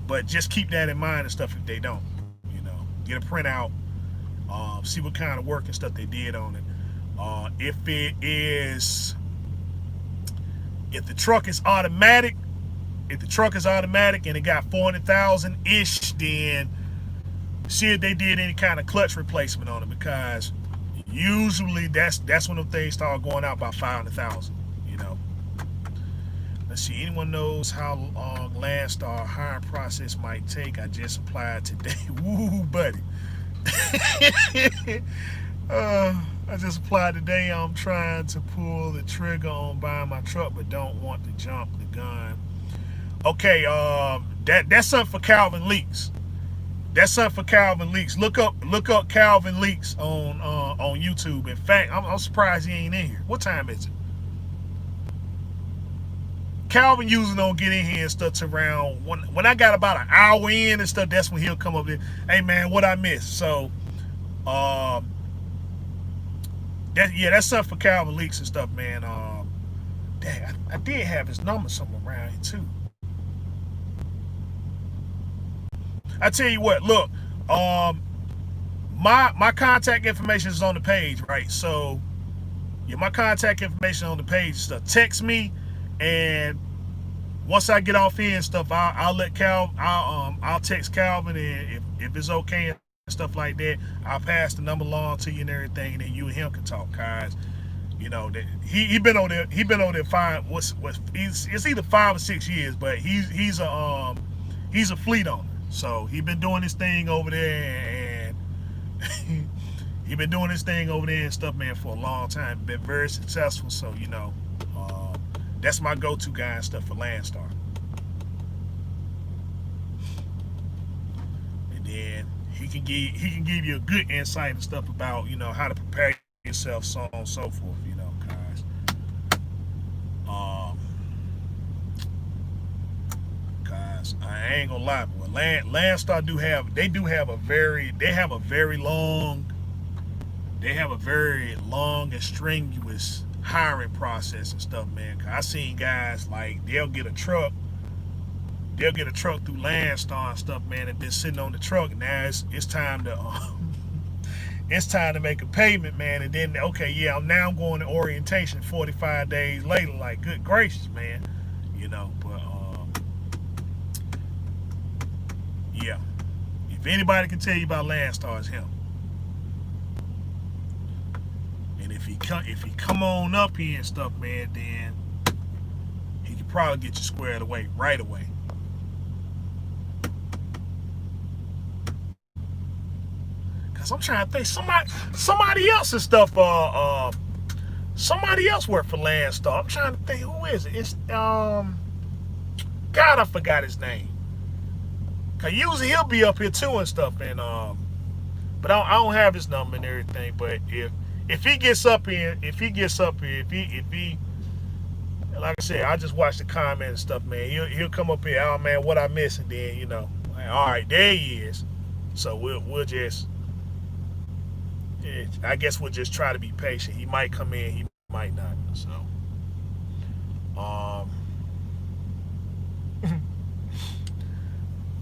but just keep that in mind and stuff if they don't. You know, get a printout, see what kind of work and stuff they did on it. If the truck is automatic, and it got 400,000 ish, then see if they did any kind of clutch replacement on it, because usually that's when the things start going out by 500,000. You know. Let's see. Anyone knows how long Landstar hiring process might take? I just applied today. Woo, buddy. I just applied today. I'm trying to pull the trigger on buying my truck, but don't want to jump the gun. Okay. That's something for Calvin Leaks. That's something for Calvin Leaks. Look up Calvin Leaks on YouTube. In fact, I'm surprised he ain't in here. What time is it? Calvin usually don't get in here and stuff to around when I got about an hour in and stuff. That's when he'll come up there. Hey man, what I missed? So, that's something for Calvin Leaks and stuff, man. Dang, I did have his number somewhere around here too. I tell you what, look, my contact information is on the page, right? So, yeah, my contact information on the page and stuff. Text me, and once I get off here and stuff, I'll text Calvin, and if it's okay and stuff like that, I'll pass the number along to you and everything, and then you and him can talk, guys. You know that he been on there. He been on there it's either 5 or 6 years, but he's a fleet owner. So he been doing this thing over there, and he been doing this thing over there and stuff, man, for a long time. Been very successful. So that's my go-to guy and stuff for Landstar. And then he can give you a good insight and stuff about how to prepare yourself, so on and so forth. Guys. Guys, I ain't gonna lie, boy. Landstar do have a very long and strenuous hiring process and stuff, man. 'Cause I seen guys like they'll get a truck through Landstar and stuff, man, and been sitting on the truck. Now it's time to it's time to make a payment, man. And then okay, yeah, I'm going to orientation 45 days later. Like, good gracious, man. But yeah, if anybody can tell you about Landstar, it's him. And if he come on up here and stuff, man, then he could probably get you squared away right away. Cause I'm trying to think somebody else and stuff. Somebody else worked for Landstar. I'm trying to think, who is it? It's God, I forgot his name. Cause usually he'll be up here too and stuff, and but I don't have his number and everything. But if he gets up here, if he like I said, I just watch the comments and stuff, man. He'll come up here. Oh man, what I miss? And then like, all right, there he is. So we'll just, I guess we'll just try to be patient. He might come in, he might not. So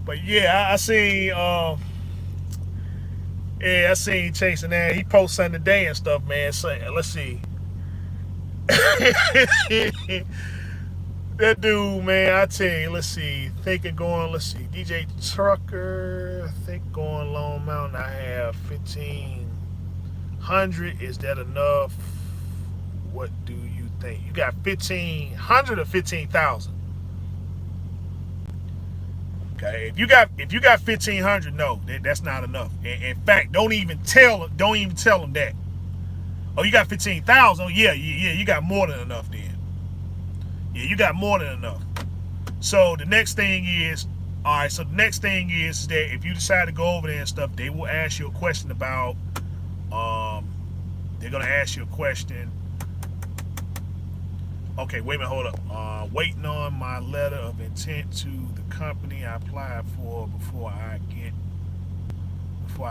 but yeah, I seen I seen Chasing that. He posts something today and stuff, man. So, let's see. That dude, man, I tell you, let's see. Let's see. DJ Trucker, going Long Mountain. I have 1,500. Is that enough? What do you think? You got 1,500 or 15,000? Okay, if you got 1,500, no, that's not enough. In fact, don't even tell them that. Oh, you got 15,000? Oh, yeah, you got more than enough then. Yeah, you got more than enough. So the next thing is, all right. So the next thing is that if you decide to go over there and stuff, they will ask you a question about. They're gonna ask you a question. Okay, wait a minute, hold up. Waiting on my letter of intent to the company I applied for before I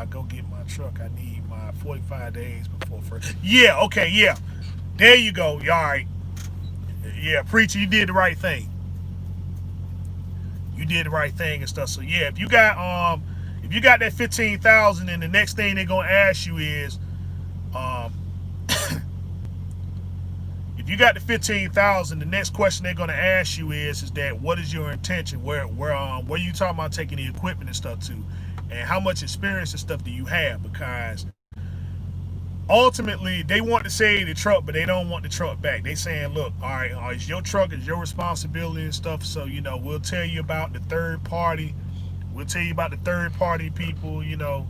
go get my truck. I need my 45 days before first. Yeah, okay, yeah. There you go. All right. Yeah, preacher, you did the right thing. You did the right thing and stuff. So yeah, if you got that 15,000, and the next thing they're gonna ask you is, if you got the 15,000, the next question they're gonna ask you is that what is your intention? Where you talking about taking the equipment and stuff to, and how much experience and stuff do you have? Because ultimately they want to sell you the truck, but they don't want the truck back. They saying, look, all right, it's your truck, it's your responsibility and stuff. So we'll tell you about the third party. We'll tell you about the third party people, in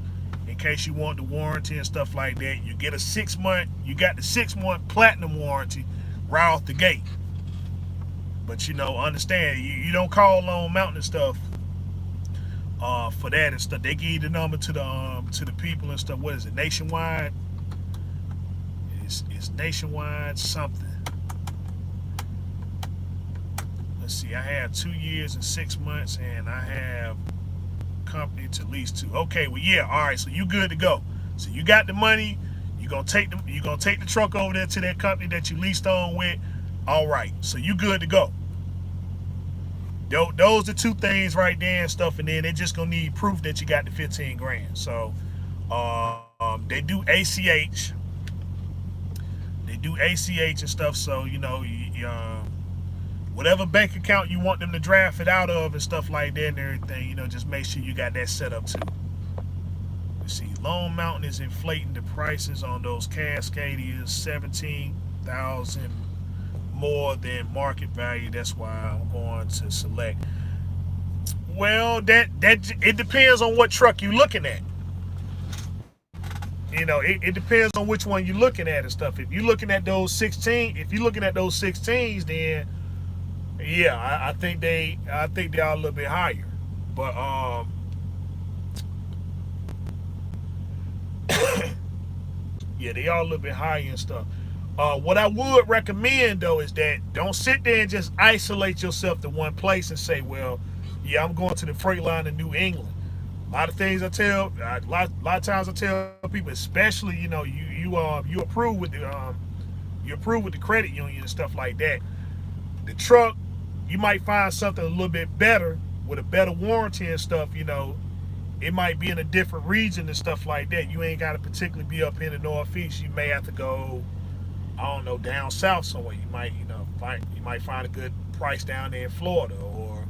case you want the warranty and stuff like that. You get a 6 month. You got the 6 month platinum warranty right off the gate. But understand, you don't call Long Mountain and stuff for that and stuff. They give you the number to the people and stuff. What is it? Nationwide. It's Nationwide something. Let's see. I have 2 years and 6 months, and I have company to lease to. Okay, well, yeah, all right. So you good to go. So you got the money. You're gonna take the truck over there to that company that you leased on with. All right. So you good to go. Those are two things right there and stuff, and then they're just gonna need proof that you got the 15 grand. So they do ACH. They do ACH and stuff. So whatever bank account you want them to draft it out of and stuff like that and everything, just make sure you got that set up too. You see, Long Mountain is inflating the prices on those Cascadias 17,000 more than market value. That's why I'm going to select. Well, that it depends on what truck you're looking at. it depends on which one you're looking at and stuff. If you're looking at those 16, if you're looking at those 16s, then yeah, I think they are a little bit higher. But yeah, they are a little bit higher and stuff. What I would recommend though is that don't sit there and just isolate yourself to one place and say, well, yeah, I'm going to the freight line in New England. A lot of things lot of times I tell people, especially you approve with the credit union and stuff like that. The truck, you might find something a little bit better with a better warranty and stuff. It might be in a different region and stuff like that. You ain't got to particularly be up in the Northeast. You may have to go, I don't know, down south somewhere. You might find a good price down there in Florida or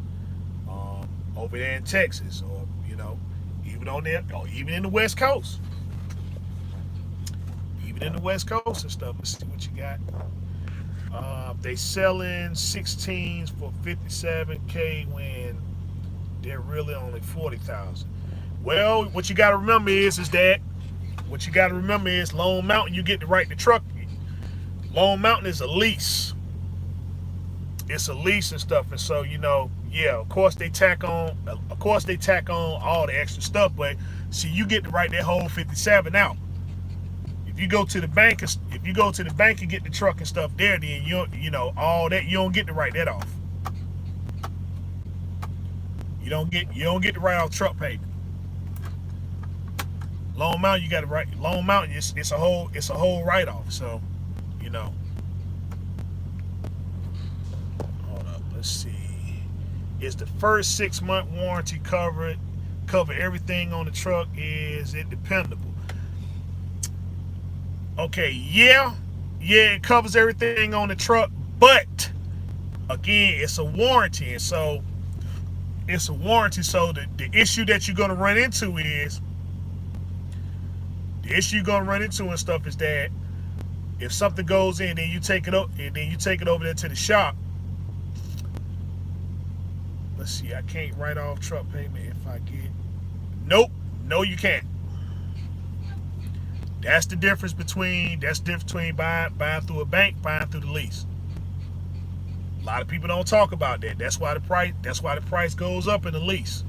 over there in Texas, or even on there, or even in the West Coast, even in the West Coast and stuff. Let's see what you got. They selling 16s for $57K when they're really only $40,000. Well, what you got to remember is Lone Mountain, you get to write the truck. Lone Mountain is a lease. It's a lease and stuff, and so yeah, of course they tack on all the extra stuff, but see, you get to write that whole 57 out. If you go to the bank and get the truck and stuff there, then all that, you don't get to write that off. You don't get to write off truck payment. Lone Mountain, you got to write. Lone Mountain, it's a whole write off. So, hold up, let's see. Is the first 6-month warranty cover everything on the truck? Is it dependable? Okay, yeah, it covers everything on the truck, but again, it's a warranty, and so it's a warranty. So the issue that you're gonna run into is and stuff is that if something goes in, then you take it over there to the shop. Let's see, I can't write off truck payment if I get. Nope, no, you can't. That's the difference between buying through a bank, buying through the lease. A lot of people don't talk about that. That's why the price goes up in the lease,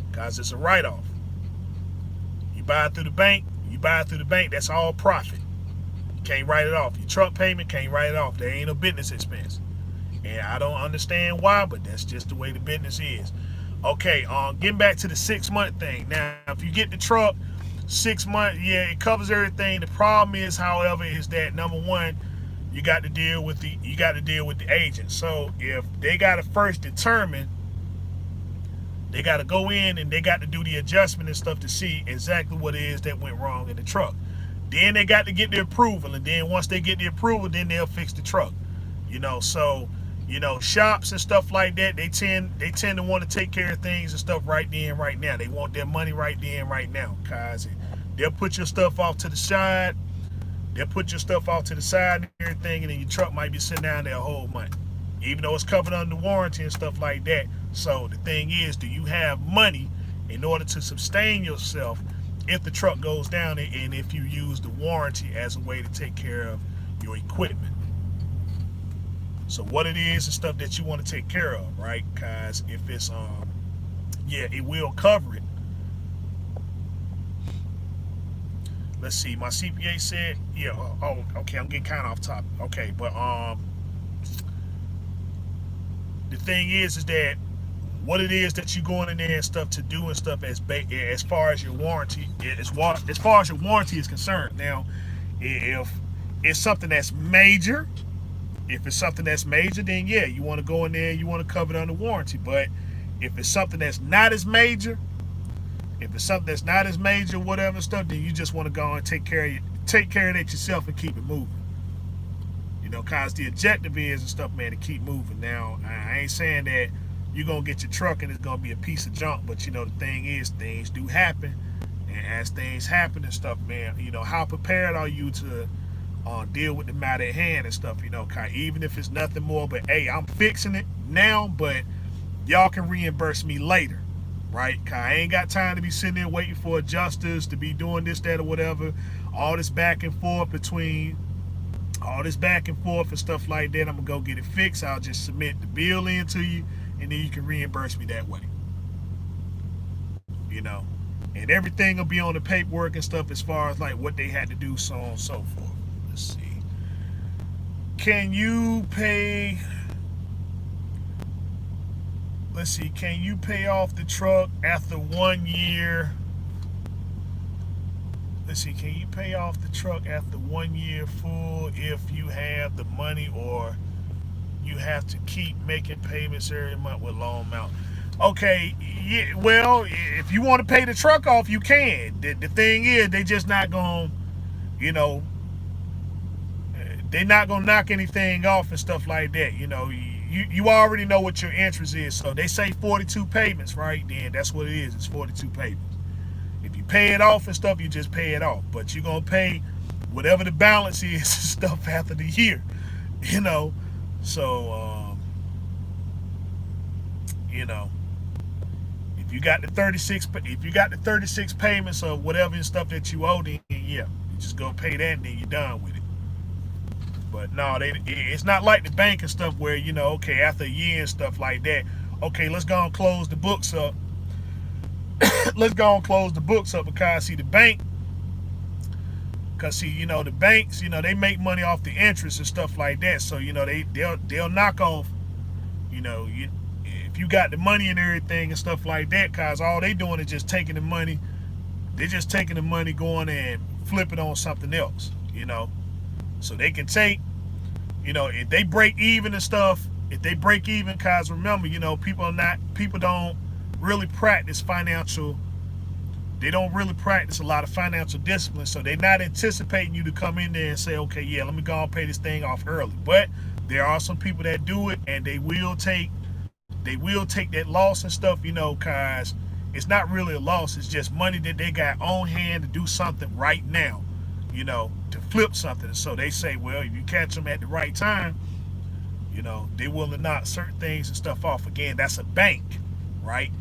because it's a write-off. You buy it through the bank, that's all profit. You can't write it off. Your truck payment, can't write it off. There ain't no business expense. And I don't understand why, but that's just the way the business is. Okay, getting back to the 6-month thing. Now, if you get the truck 6 months, yeah, it covers everything. The problem is, however, is that number one, you got to deal with the agent. So if they got to first determine, they got to go in and they got to do the adjustment and stuff to see exactly what it is that went wrong in the truck. Then they got to get the approval, and then once they get the approval, then they'll fix the truck. So shops and stuff like that, they tend to want to take care of things and stuff right then, right now. They want their money right then, right now, cause they'll put your stuff off to the side. And everything, and then your truck might be sitting down there a whole month, even though it's covered under warranty and stuff like that. So the thing is, do you have money in order to sustain yourself if the truck goes down, and if you use the warranty as a way to take care of your equipment? So what it is and stuff that you want to take care of, right? Because if it's it will cover it. Let's see, my CPA said, okay, I'm getting kind of off topic. Okay, but the thing is that what it is that you're going in there and stuff to do and stuff as far as your warranty, as far as your warranty is concerned. Now, if it's something that's major, then yeah, you want to go in there, you want to cover it under warranty. But if it's something that's not as major, whatever stuff, then you just want to go and take care of it yourself and keep it moving. Cause the objective is and stuff, man, to keep moving. Now, I ain't saying that you're gonna get your truck and it's gonna be a piece of junk, but the thing is, things do happen, and as things happen and stuff, man, how prepared are you to deal with the matter at hand and stuff? Even if it's nothing more, but hey, I'm fixing it now, but y'all can reimburse me later. right? 'Cause I ain't got time to be sitting there waiting for adjusters to be doing this, that, or whatever. All this back and forth between all this back and forth and stuff like that. I'm gonna go get it fixed. I'll just submit the bill in to you, and then you can reimburse me that way. You know, and everything will be on the paperwork and stuff as far as like what they had to do, so on and so forth. Let's see. Can you pay? Let's see. Can you pay off the truck after 1 year? Let's see. Can you pay off the truck after 1 year full if you have the money, or you have to keep making payments every month with loan amount? Okay, yeah, well, if you want to pay the truck off, you can. The thing is, they just not going, you know, they're not going to knock anything off and stuff like that. You know, you already know what your interest is. So they say 42 payments, right? Then that's what it is. It's 42 payments. If you pay it off and stuff, you just pay it off. But you're going to pay whatever the balance is and stuff after the year, you know. So, you know, if you got the 36 payments of whatever and stuff that you owe, then yeah, you just go pay that and then you're done with it. But no, it's not like the bank and stuff where, you know, okay, after a year and stuff like that, okay, let's go and close the books up. Let's go and close the books up, because see, the bank, because see, you know, the banks, you know, they make money off the interest and stuff like that. So, you know, they'll knock off, you know, if you got the money and everything and stuff like that, because all they doing is just taking the money. They're just taking the money, going and flip it on something else, you know. So they can take, you know, if they break even and stuff, if they break even, because remember, you know, people don't really practice they don't really practice a lot of financial discipline. So they're not anticipating you to come in there and say, okay, yeah, let me go and pay this thing off early. But there are some people that do it, and they will take that loss and stuff, you know, because it's not really a loss. It's just money that they got on hand to do something right now, you know, to flip something. So they say, well, if you catch them at the right time, you know, they will knock certain things and stuff off. Again, that's a bank, right?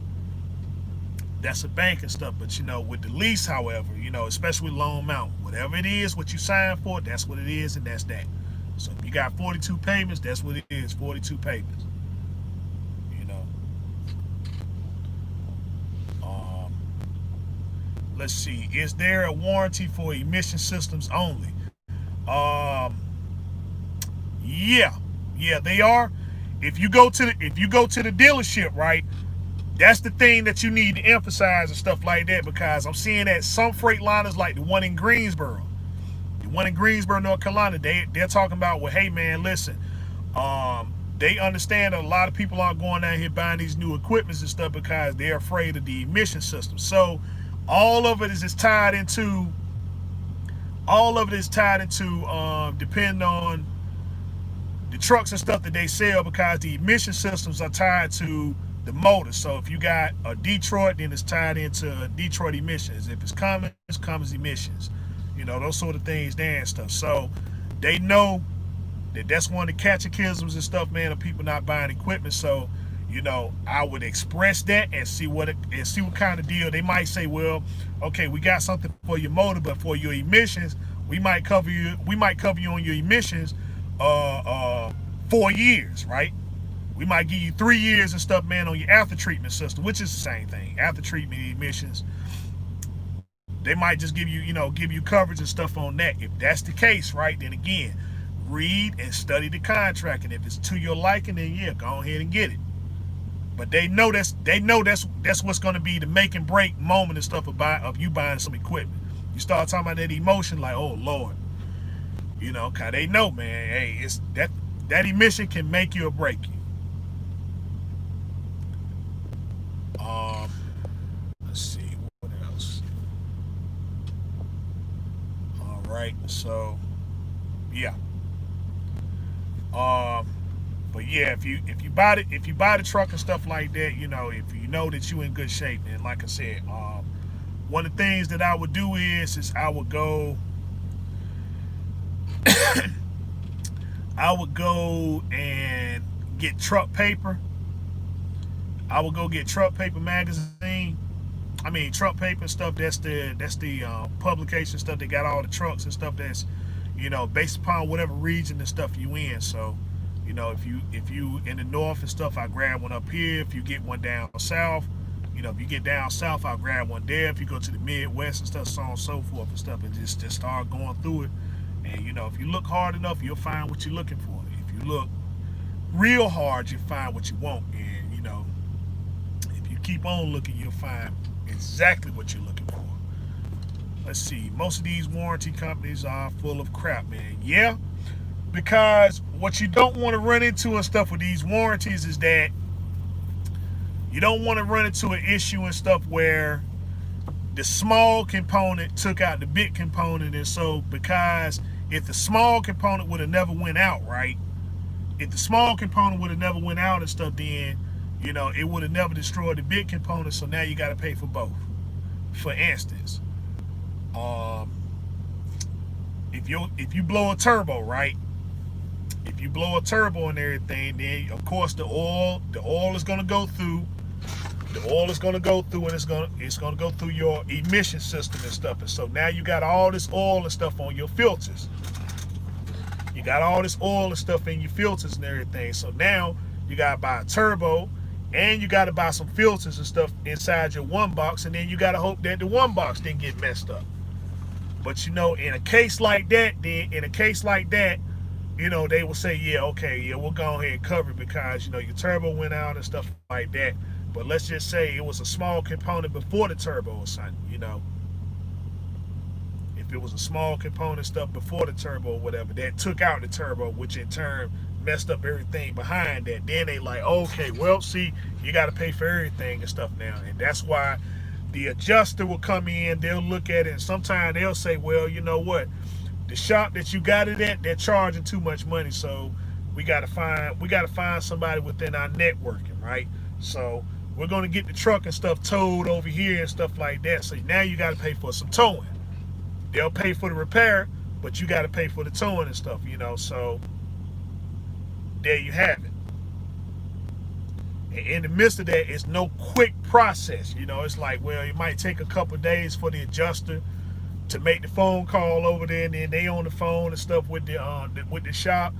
That's a bank and stuff. But, you know, with the lease, however, you know, especially with loan amount, whatever it is, what you sign for, that's what it is, and that's that. So if you got 42 payments, that's what it is, 42 payments. You know. Let's see. Is there a warranty for emission systems only? Yeah, they are. If you go to the dealership, right? That's the thing that you need to emphasize and stuff like that, because I'm seeing that some Freightliners, like the one in Greensboro, North Carolina, they're talking about, well, hey man, listen, they understand that a lot of people aren't going down here buying these new equipments and stuff because they're afraid of the emission system. So all of it is tied into depending on the trucks and stuff that they sell, because the emission systems are tied to the motor. So if you got a Detroit, then it's tied into Detroit emissions. If it's Cummins, it's Cummins emissions. You know, those sort of things there and stuff. So they know that that's one of the catechisms and stuff, man, of people not buying equipment. So, you know, I would express that and see what kind of deal they might say. Well, okay, we got something for your motor, but for your emissions, we might cover you on your emissions 4 years, right? We might give you 3 years and stuff, man, on your after treatment system, which is the same thing. After treatment emissions, they might just give you coverage and stuff on that. If that's the case, right, then again, read and study the contract, and if it's to your liking, then yeah, go ahead and get it. But they know that's what's going to be the make and break moment and stuff of you buying some equipment. You start talking about that emotion, like, oh Lord, you know, cause they know, man, hey, it's that emission can make you or break you. Let's see what else. All right, so yeah. But yeah, if you buy the truck and stuff like that, you know, if you know that you in good shape, and like I said, one of the things that I would do is I would go and get truck paper. I would go get Truck Paper magazine. I mean truck paper stuff. That's the publication stuff. They got all the trucks and stuff. That's based upon whatever region and stuff you in. So if you in the north and stuff, I grab one up here. If you get one down south, if you get down south, I'll grab one there. If you go to the Midwest and stuff, so on and so forth and stuff, and just start going through it. And if you look hard enough, you'll find what you're looking for. If you look real hard, you'll find what you want. And if you keep on looking, you'll find exactly what you're looking for. Let's see. Most of these warranty companies are full of crap, man. Yeah, because what you don't want to run into and stuff with these warranties is that you don't want to run into an issue and stuff where the small component took out the big component. And so because if the small component would have never went out, right? If the small component would have never went out and stuff, then it would have never destroyed the big component. So now you got to pay for both. For instance, if you blow a turbo, right? If you blow a turbo and everything, then of course the oil is going to go through. The oil is going to go through, and it's going to go through your emission system and stuff. And so now you got all this oil and stuff on your filters. You got all this oil and stuff in your filters and everything. So now you got to buy a turbo, and you got to buy some filters and stuff inside your one box, and then you got to hope that the one box didn't get messed up. But in a case like that, they will say, yeah, okay, yeah, we'll go ahead and cover it because your turbo went out and stuff like that. But let's just say it was a small component before the turbo or something, If it was a small component stuff before the turbo or whatever, that took out the turbo, which in turn messed up everything behind that. Then they like, okay, well, see, you got to pay for everything and stuff now. And that's why the adjuster will come in, they'll look at it, and sometimes they'll say, well, you know what? The shop that you got it at, they're charging too much money, so we got to find somebody within our networking, right? So we're going to get the truck and stuff towed over here and stuff like that. So now you got to pay for some towing. They'll pay for the repair, but you got to pay for the towing and stuff, So there you have it. And in the midst of that, it's no quick process. It's like, well, it might take a couple of days for the adjuster to make the phone call over there, and then they on the phone and stuff with the shop,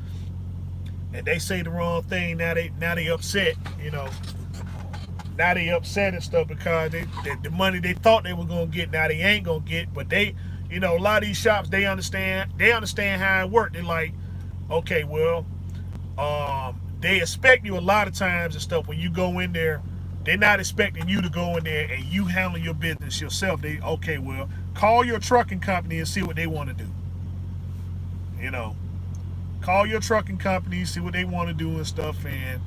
and they say the wrong thing. Now they upset. Now they upset and stuff because the money they thought they were gonna get, now they ain't gonna get. But they, a lot of these shops, they understand how it works. They're like, okay, well, they expect you a lot of times and stuff when you go in there. They're not expecting you to go in there and you handle your business yourself. Okay, well, call your trucking company and see what they want to do. Call your trucking company, see what they want to do and stuff, and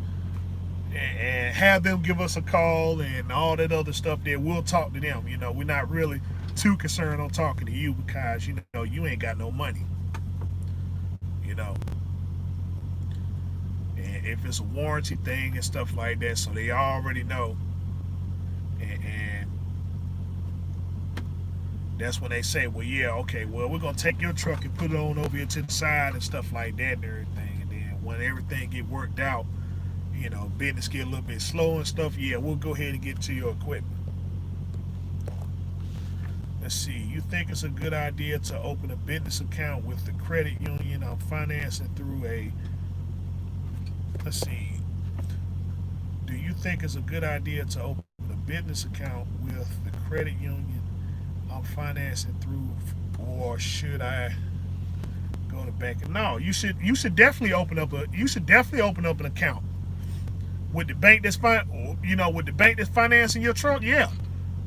have them give us a call and all that other stuff there. We'll talk to them. We're not really too concerned on talking to you because, you ain't got no money. And if it's a warranty thing and stuff like that, so they already know. And that's when they say, well, yeah, okay, well, we're going to take your truck and put it on over here to the side and stuff like that and everything. And then when everything get worked out, business get a little bit slow and stuff, yeah, we'll go ahead and get to your equipment. Let's see. You think it's a good idea to open a business account with the credit union I'm financing through a... Let's see. Do you think it's a good idea to open a business account with the credit union I'm financing through, or should I go to bank? No, you should definitely open up an account with the bank that's financing your truck. Yeah,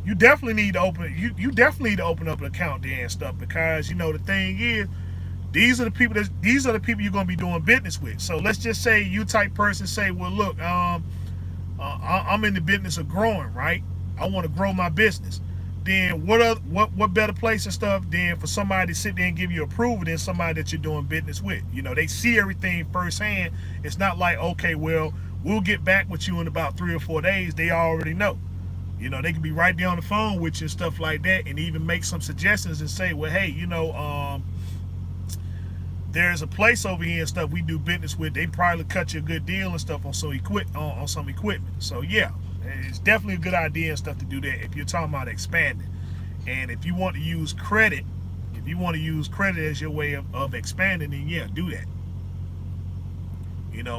you definitely need to open up an account there and stuff because the thing is, these are the people you're going to be doing business with. So let's just say you type person say, well, look, I'm in the business of growing, right? I want to grow my business. Then what better place and stuff than for somebody to sit there and give you approval than somebody that you're doing business with. They see everything firsthand. It's not like, okay, well, we'll get back with you in about 3 or 4 days. They already know. They can be right there on the phone with you and stuff like that, and even make some suggestions and say, well, hey, there's a place over here and stuff we do business with. They probably cut you a good deal and stuff on some equipment. So yeah, It's definitely a good idea and stuff to do that if you're talking about expanding. And if you want to use credit, if you want to use credit as your way of expanding, then yeah, do that.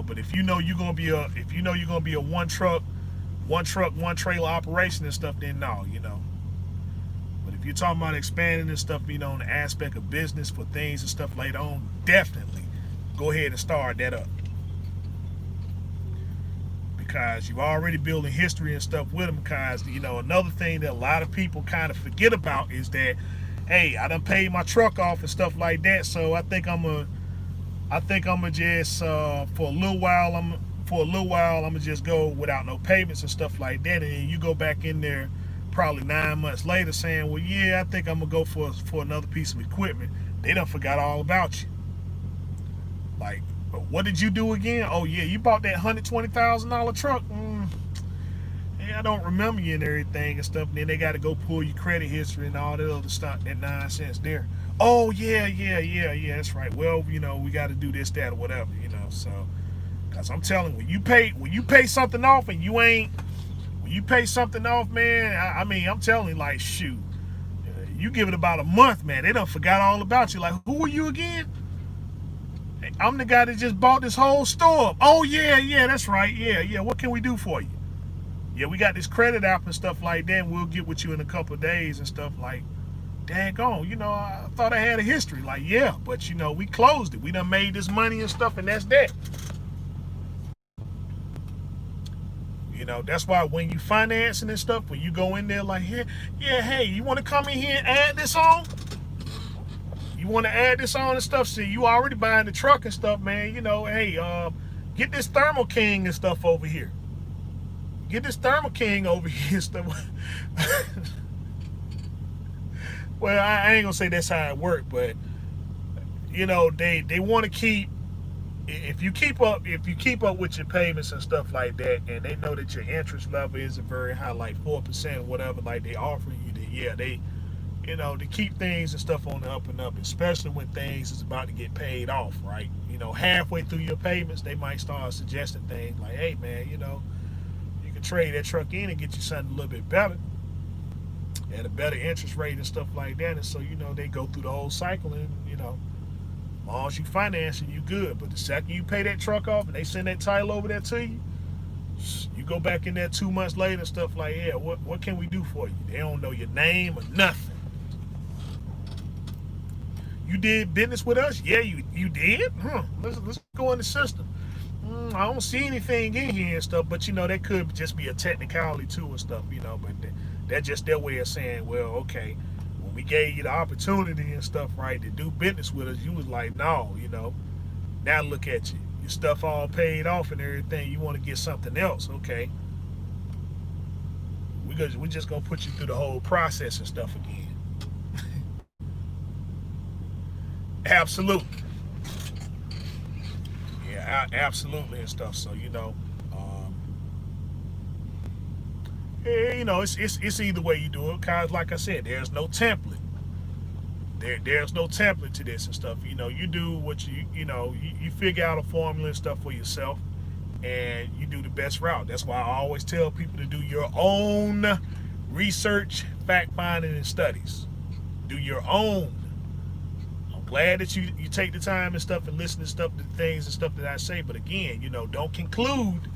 But if you know you're gonna be a one trailer operation and stuff, then no. But if you're talking about expanding and stuff, in the aspect of business for things and stuff later on, definitely go ahead and start that up. Because you're already building history and stuff with them. Because, another thing that a lot of people kind of forget about is that, hey, I done paid my truck off and stuff like that, so I think I'm gonna just for a little while I'm gonna just go without no payments and stuff like that, and then you go back in there probably 9 months later saying, well, yeah, I think I'm gonna go for another piece of equipment. They done forgot all about you. Like, what did you do again? Oh yeah, you bought that $120,000 truck. Yeah, I don't remember you and everything and stuff. And then they got to go pull your credit history and all that other stuff, that nonsense there. Oh yeah, that's right. Well, we got to do this, that, or whatever. So, because I'm telling you, when you pay something off and when you pay something off, man, I'm telling you, like, shoot, you give it about a month, man, they done forgot all about you. Like, who are you again? I'm the guy that just bought this whole store. Oh yeah, that's right. Yeah. What can we do for you? Yeah, we got this credit app and stuff like that. And we'll get with you in a couple of days and stuff. Like, daggone, I thought I had a history. Like, yeah, but we closed it. We done made this money and stuff, and that's that. That's why when you financing and stuff, when you go in there like, hey, you want to come in here and add this on? You want to add this on and stuff? See, you already buying the truck and stuff, man. Hey, get this Thermo King and stuff over here. Get this Thermo King over here and stuff. Well, I ain't gonna say that's how it worked, but they want to keep. If you keep up with your payments and stuff like that, and they know that your interest level isn't very high, like 4% or whatever, like they offering you, then yeah, they. To keep things and stuff on the up and up, especially when things is about to get paid off, right? Halfway through your payments, they might start suggesting things like, hey, man, you can trade that truck in and get you something a little bit better at a better interest rate and stuff like that. And so, they go through the whole cycle and, as long as you financing, you good. But the second you pay that truck off and they send that title over there to you, you go back in there 2 months later and stuff like, yeah, what can we do for you? They don't know your name or nothing. You did business with us? Yeah, you did? Let's go in the system. I don't see anything in here and stuff, but that could just be a technicality too and stuff, but that's just their way of saying, well, okay, when we gave you the opportunity and stuff, right, to do business with us, you was like, no, now look at you. Your stuff all paid off and everything. You want to get something else, okay. We're just going to put you through the whole process and stuff again. Absolutely. Yeah, absolutely and stuff. So it's either way you do it. Cause like I said, there's no template. There's no template to this and stuff. You do what you figure out a formula and stuff for yourself, and you do the best route. That's why I always tell people to do your own research, fact finding, and studies. Do your own. Glad that you take the time and stuff and listen to stuff, to things and stuff that I say. But again, don't conclude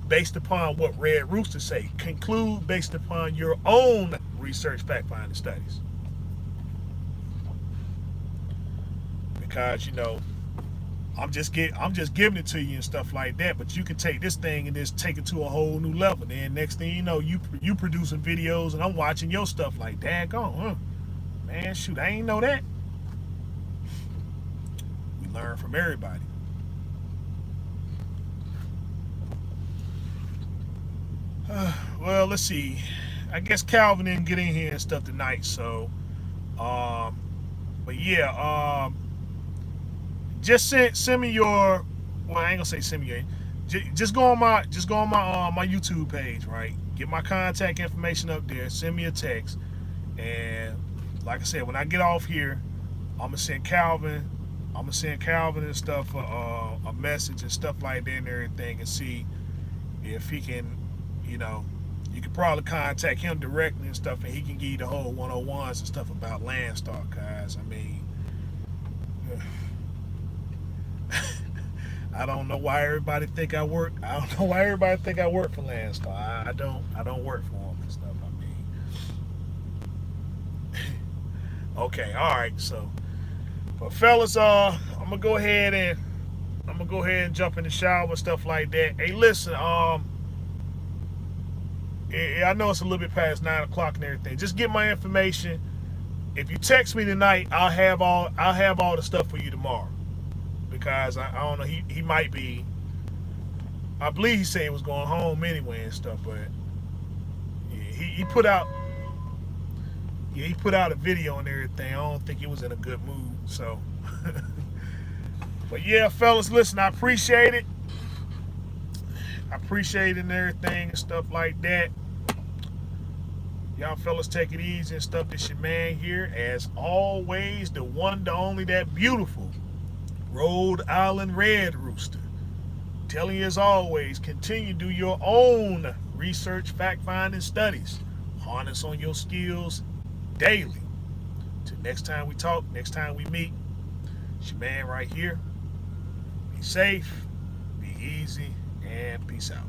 based upon what Red Rooster say. Conclude based upon your own research, fact finding studies. Because I'm just giving it to you and stuff like that. But you can take this thing and just take it to a whole new level. Then next thing you know, you producing videos and I'm watching your stuff like, daggone, huh? Man, shoot, I ain't know that. Learn from everybody. Well, let's see. I guess Calvin didn't get in here and stuff tonight, so but yeah, just send me your, well, I ain't gonna say send me your, just go on my my YouTube page, right? Get my contact information up there, send me a text, and like I said, when I get off here, I'm gonna send Calvin and stuff a message and stuff like that and everything, and see if he can, you could probably contact him directly and stuff, and he can give you the whole 101s and stuff about Landstar, guys. I mean, I don't know why everybody think I work. I don't know why everybody think I work for Landstar. I don't. I don't work for them and stuff. I mean, okay, all right. So, but fellas, I'm gonna go ahead and jump in the shower and stuff like that. Hey, listen, I know it's a little bit past 9 o'clock and everything. Just get my information. If you text me tonight, I'll have all the stuff for you tomorrow. Because I don't know, he might be. I believe he said he was going home anyway and stuff, but yeah, he put out a video and everything. I don't think he was in a good mood. So, but yeah, fellas, listen, I appreciate it. I appreciate it and everything and stuff like that. Y'all fellas take it easy and stuff. This your man here, as always, the one, the only, that beautiful Rhode Island Red Rooster. Telling you as always, continue to do your own research, fact-finding studies. Harness on your skills daily. Till next time we talk, next time we meet, it's your man right here. Be safe, be easy, and peace out.